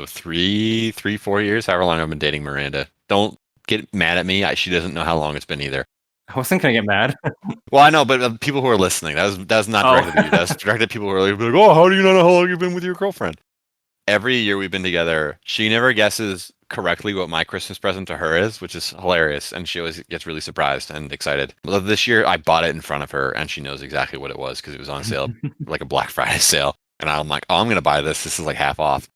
years, however long I've been dating Miranda. Don't get mad at me. She doesn't know how long it's been either. I wasn't gonna get mad. Well, I know, but people who are listening, that was not Oh, directed at you. That was directed at people who are like, "Oh, how do you not know how long you've been with your girlfriend?" Every year we've been together, she never guesses correctly what my Christmas present to her is, which is hilarious, and she always gets really surprised and excited. Well, this year I bought it in front of her, and she knows exactly what it was because it was on sale, like a Black Friday sale. And I'm like, "Oh, I'm gonna buy this. This is like half off."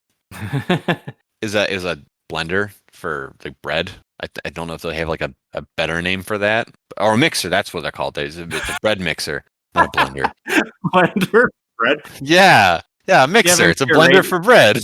Is a blender for like bread. I don't know if they have like a better name for that, or a mixer. That's what they're called. It's a bread mixer, not a blender. blender bread. Yeah, a mixer. It's a blender for bread.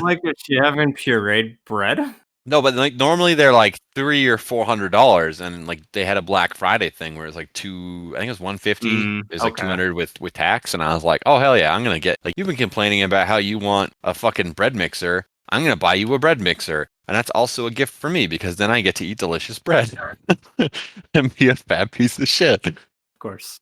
Like if you haven't pureed bread. No, but like normally they're like $300 or $400, and like they had a Black Friday thing where it's like I think it was 150 is like Okay. 200 with tax, and I was like, oh hell yeah, I'm gonna get like you've been complaining about how you want a fucking bread mixer. I'm gonna buy you a bread mixer, and that's also a gift for me because then I get to eat delicious bread and be a fat piece of shit. Of course.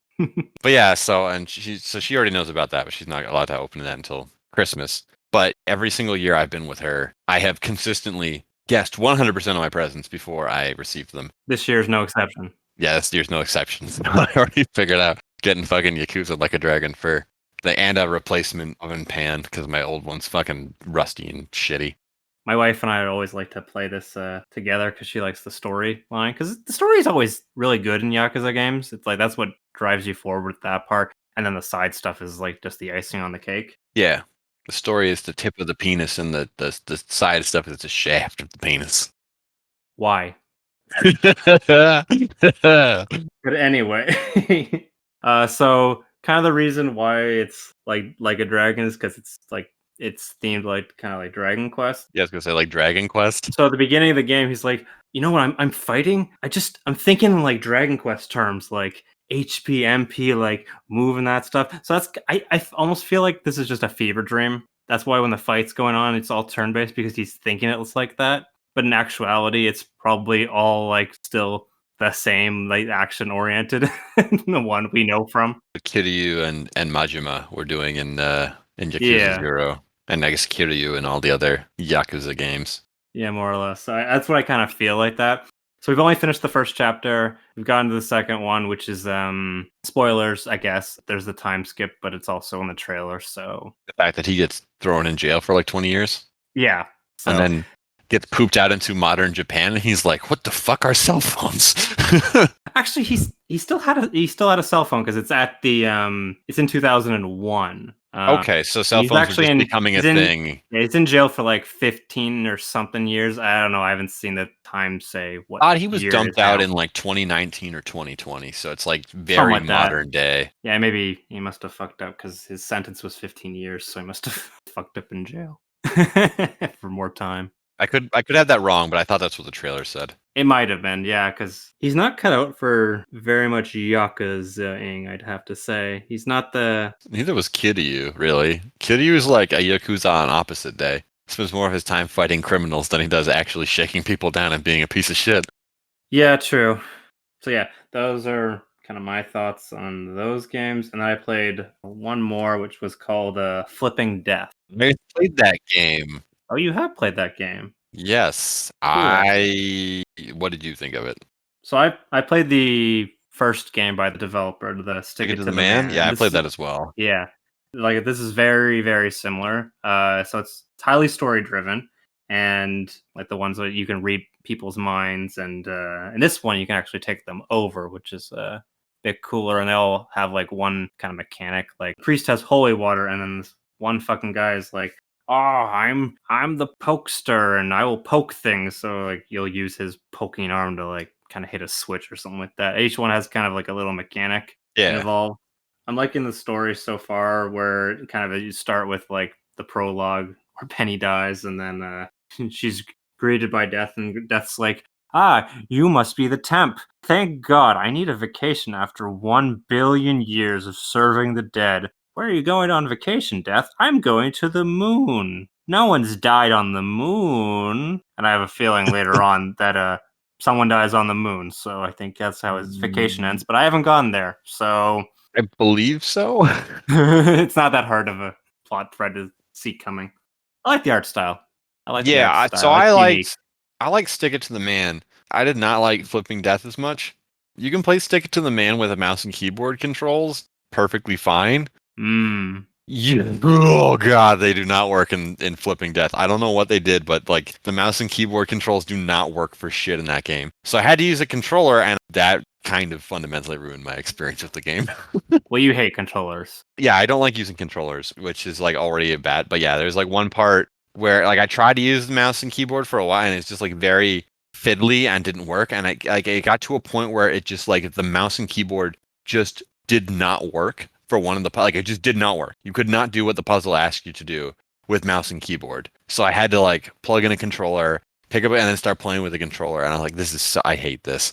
But yeah, she already knows about that, but she's not allowed to open that until Christmas. But every single year I've been with her, I have consistently guessed 100% of my presents before I received them. This year's no exception. Yeah, this year's no exceptions. I already figured out getting fucking Yakuza Like a Dragon for and a replacement oven pan because my old one's fucking rusty and shitty. My wife and I always like to play this together because she likes the storyline. Because the story is always really good in Yakuza games. It's like that's what drives you forward with that part, and then the side stuff is like just the icing on the cake. Yeah, the story is the tip of the penis, and the side stuff is the shaft of the penis. Why? Yeah, But anyway, so kind of the reason why it's like a dragon is because it's themed like kind of like Dragon Quest. I was gonna say like Dragon Quest. So at the beginning of the game, he's like, you know what? I'm fighting. I'm thinking in like Dragon Quest terms, like HP, MP, like moving that stuff. So I almost feel like this is just a fever dream. That's why when the fight's going on, it's all turn based because he's thinking it's like that. But in actuality, it's probably all like still the same, like action oriented, the one we know from. Kiryu and Majima were doing in Yakuza Yeah. 0, and I guess Kiryu and all the other Yakuza games. Yeah, more or less. That's what I kind of feel like that. So we've only finished the first chapter. We've gotten to the second one, which is spoilers, I guess. There's the time skip, but it's also in the trailer. So The fact that he gets thrown in jail for like 20 years yeah. So and then gets pooped out into modern Japan, and he's like, "What the fuck are cell phones?" actually, he still had a cell phone because it's at the it's in 2001. Okay, so cell He's phones are actually just becoming a thing. he's in jail for like 15 or something years. I don't know. I haven't seen the time say what He was year it is dumped out now. in like 2019 or 2020 so it's like Something very like that. modern day. Yeah, maybe he must have fucked up because his sentence was 15 years, so he must have fucked up in jail for more time. I could have that wrong, but I thought that's what the trailer said. It might have been, yeah, because he's not cut out for very much Yakuza-ing, I'd have to say. He's not the... Neither was Kiryu, really. Kiryu is like a Yakuza on opposite day. Spends more of his time fighting criminals than he does actually shaking people down and being a piece of shit. Yeah, true. So yeah, those are kind of my thoughts on those games. And then I played one more, which was called Flipping Death. I played that game. Oh, you have played that game. Yes. Cool. What did you think of it? So I played the first game by the developer, the Stick Take it It to to the the man? Man. Yeah, And I played this that as well. yeah. Like this is very, very similar. So it's highly story driven, and like the ones that you can read people's minds, and in this one you can actually take them over, which is a bit cooler. And they all have like one kind of mechanic. Like priest has holy water, and then this one fucking guy is like, "Oh, I'm the pokester, and I will poke things." So like you'll use his poking arm to like kind of hit a switch or something like that. Each one has kind of like a little mechanic Yeah. involved. I'm liking the story so far, where kind of you start with like the prologue where Penny dies, and then she's greeted by Death, and Death's like, "Ah, you must be the temp. Thank God, I need a vacation after 1 billion years of serving the dead. Where are you going on vacation, Death? I'm going to the moon. No one's died on the moon." And I have a feeling later on that someone dies on the moon, so I think that's how his vacation ends. But I haven't gone there, so I believe so. it's not that hard of a plot thread to see coming. I like the art style. I like the Yeah, art so style. It's unique. I like Stick It to the Man. I did not like Flipping Death as much. You can play Stick It to the Man with a mouse and keyboard controls perfectly fine. Mm. Oh god, they do not work in Flipping Death. I don't know what they did, but like the mouse and keyboard controls do not work for shit in that game. So I had to use a controller, and that kind of fundamentally ruined my experience with the game. Well, you hate controllers. Yeah, I don't like using controllers, which is like already a bad. But yeah, there's like one part where like I tried to use the mouse and keyboard for a while, and it's just like very fiddly and didn't work. And it got to a point where it just like the mouse and keyboard just did not work for one of the like it just did not work. You could not do what the puzzle asked you to do with mouse and keyboard. So I had to like plug in a controller, pick up it, and then start playing with the controller. And I'm like, this is so, I hate this.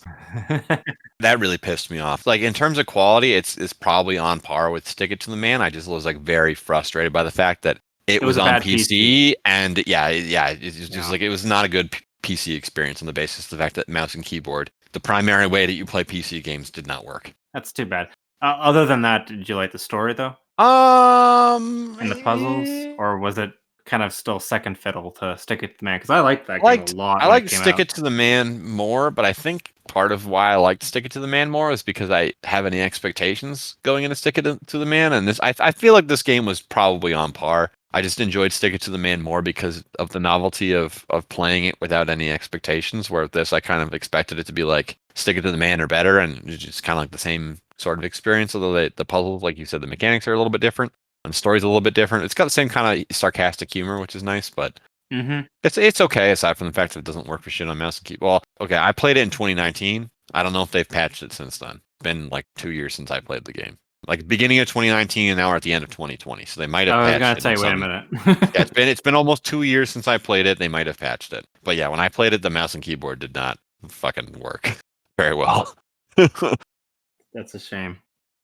That really pissed me off. Like in terms of quality, it's probably on par with Stick It to the Man. I just was like very frustrated by the fact that it It was was a on bad PC. PC, and yeah, it's just Yeah. like it was not a good PC experience on the basis of the fact that mouse and keyboard, the primary way that you play PC games, did not work. That's too bad. Other than that, did you like the story though, Um, and the puzzles, or was it kind of still second fiddle to Stick It to the Man? Because I liked that game a liked lot I when it liked came Stick out. It to the Man more, but I think part of why I liked Stick It to the Man more is because I have any expectations going into Stick It to the Man, and this I feel like this game was probably on par. I just enjoyed Stick It to the Man more because of the novelty of playing it without any expectations. Where this I kind of expected it to be like Stick It to the Man or better, and it's just kind of like the same sort of experience. Although the puzzles, like you said, the mechanics are a little bit different, and the story's a little bit different. It's got the same kind of sarcastic humor, which is nice, but Mm-hmm. it's okay aside from the fact that it doesn't work for shit on mouse and keyboard. Well, okay, I played it in 2019. I don't know if they've patched it since then. It's been like 2 years since I played the game. Like beginning of 2019, and now we're at the end of 2020. So they might have I was patched gonna it in say, wait a some. minute. Yeah, it's been almost 2 years since I played it. They might have patched it. But yeah, when I played it, the mouse and keyboard did not fucking work very well. That's a shame.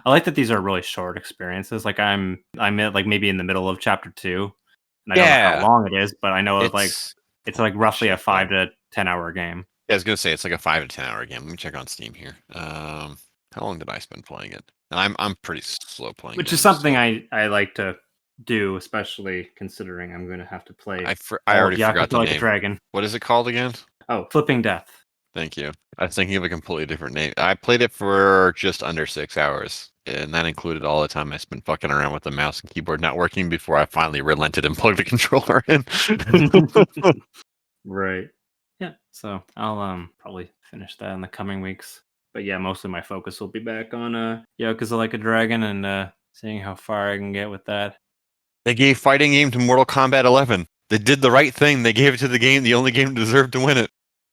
I like that these are really short experiences. Like I'm at like maybe in the middle of chapter 2, and I don't know how Yeah, long it is, but I know it's it's like roughly a shit though. 5 to 10 hour game, Yeah, I was gonna say it's like a 5 to 10 hour game. Let me check on Steam here. How long did I spend playing it? And I'm pretty slow playing which is games, something so I like to do, especially considering I'm going to have to play I all of already forgot Yakuza the Like a name. Dragon. What is it called again? Oh, Flipping Death. Thank you. I was thinking of a completely different name. I played it for just under 6 hours, and that included all the time I spent fucking around with the mouse and keyboard not working before I finally relented and plugged the controller in. Right. Yeah. So I'll probably finish that in the coming weeks. But yeah, mostly my focus will be back on Yakuza Like a Dragon and seeing how far I can get with that. They gave fighting game to Mortal Kombat 11. They did the right thing. They gave it to the only game that deserved to win it.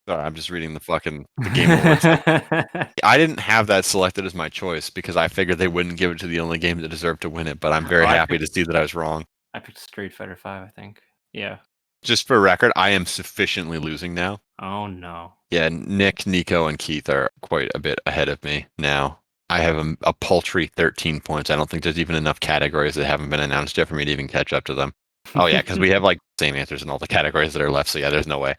Sorry, I'm just reading the Game Awards. I didn't have that selected as my choice because I figured they wouldn't give it to the only game that deserved to win it, but I'm very happy to see that I was wrong. I picked Street Fighter 5, I think. Yeah. Just for record, I am sufficiently losing now. Oh, no. Yeah, Nick, Nico, and Keith are quite a bit ahead of me now. I have a paltry 13 points. I don't think there's even enough categories that haven't been announced yet for me to even catch up to them. Oh yeah, because we have like same answers in all the categories that are left. So yeah, there's no way.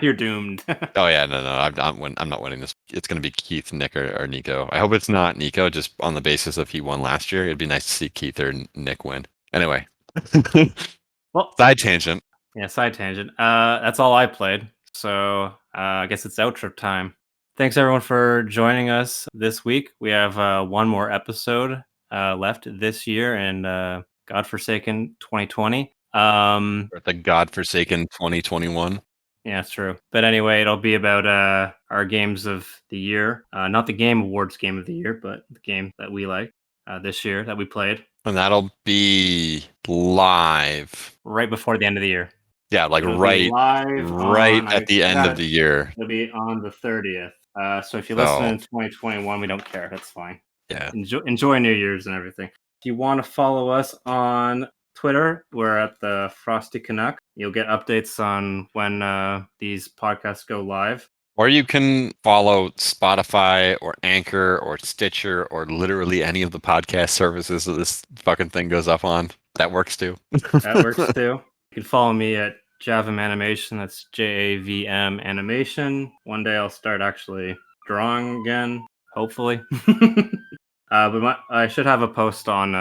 You're doomed. Oh yeah, no, I'm not winning this. It's gonna be Keith, Nick, or Nico. I hope it's not Nico, just on the basis of he won last year. It'd be nice to see Keith or Nick win. Anyway, Well, side tangent. Yeah, side tangent. That's all I played. So I guess it's outro time. Thanks everyone for joining us this week. We have one more episode left this year and godforsaken 2020. The godforsaken 2021. Yeah, it's true. But anyway, it'll be about our games of the year. Not the Game Awards game of the year, but the game that we like this year that we played. And that'll be live right before the end of the year. Yeah, like right at the end of the year. It'll be on the 30th. So if you listen in 2021, we don't care. That's fine. Yeah. Enjoy New Year's and everything. If you want to follow us on Twitter, we're at the Frosty Canucks. You'll get updates on when these podcasts go live. Or you can follow Spotify or Anchor or Stitcher or literally any of the podcast services that this fucking thing goes up on. That works too. That works too. You can follow me at Javm Animation. That's JAVM Animation. One day I'll start actually drawing again, hopefully. But I should have a post on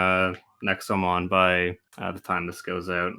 Nexomon by the time this goes out.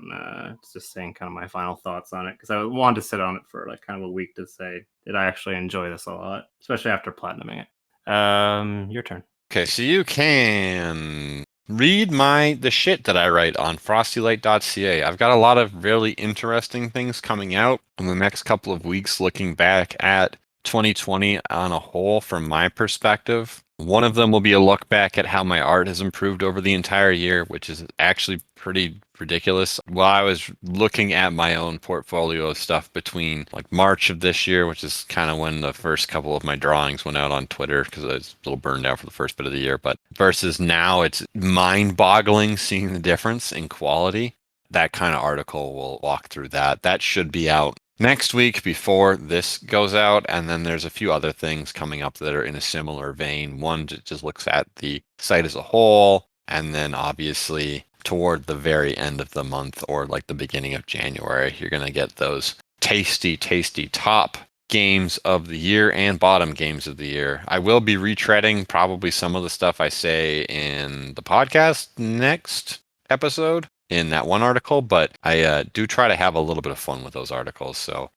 It's just saying kind of my final thoughts on it because I wanted to sit on it for like kind of a week to say, did I actually enjoy this a lot, especially after platinuming it. Your turn. Okay, so you can read the shit that I write on frostylite.ca. I've got a lot of really interesting things coming out in the next couple of weeks looking back at 2020 on a whole from my perspective. One of them will be a look back at how my art has improved over the entire year, which is actually pretty ridiculous. While I was looking at my own portfolio of stuff between like March of this year, which is kind of when the first couple of my drawings went out on Twitter because I was a little burned out for the first bit of the year, but versus now, it's mind-boggling seeing the difference in quality. That kind of article will walk through that. That should be out next week before this goes out, and then there's a few other things coming up that are in a similar vein. One just looks at the site as a whole, and then obviously toward the very end of the month or like the beginning of January, you're going to get those tasty top games of the year and bottom games of the year. I will be retreading probably some of the stuff I say in the podcast next episode in that one article, but I do try to have a little bit of fun with those articles. So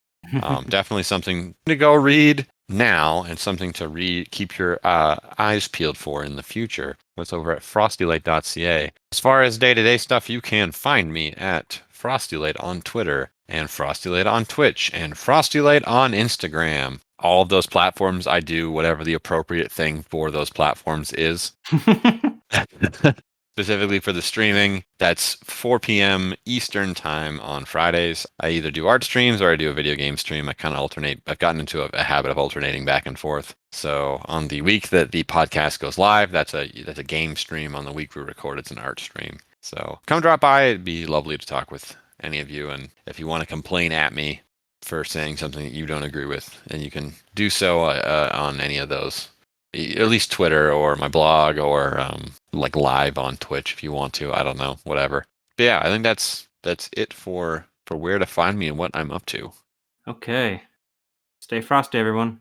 definitely something to go read now and something to keep your eyes peeled for in the future. That's over at frostylite.ca. As far as day-to-day stuff, you can find me at frostylite on Twitter and frostylite on Twitch and frostylite on Instagram. All of those platforms, I do whatever the appropriate thing for those platforms is. Specifically for the streaming, that's 4 p.m. Eastern time on Fridays. I either do art streams or I do a video game stream. I kind of alternate. I've gotten into a habit of alternating back and forth. So on the week that the podcast goes live, that's a game stream. On the week we record, it's an art stream. So come drop by. It'd be lovely to talk with any of you. And if you want to complain at me for saying something that you don't agree with, then you can do so on any of those. At least Twitter or my blog or like live on Twitch if you want to. I don't know, whatever. But yeah, I think that's it for where to find me and what I'm up to. Okay. Stay frosty, everyone.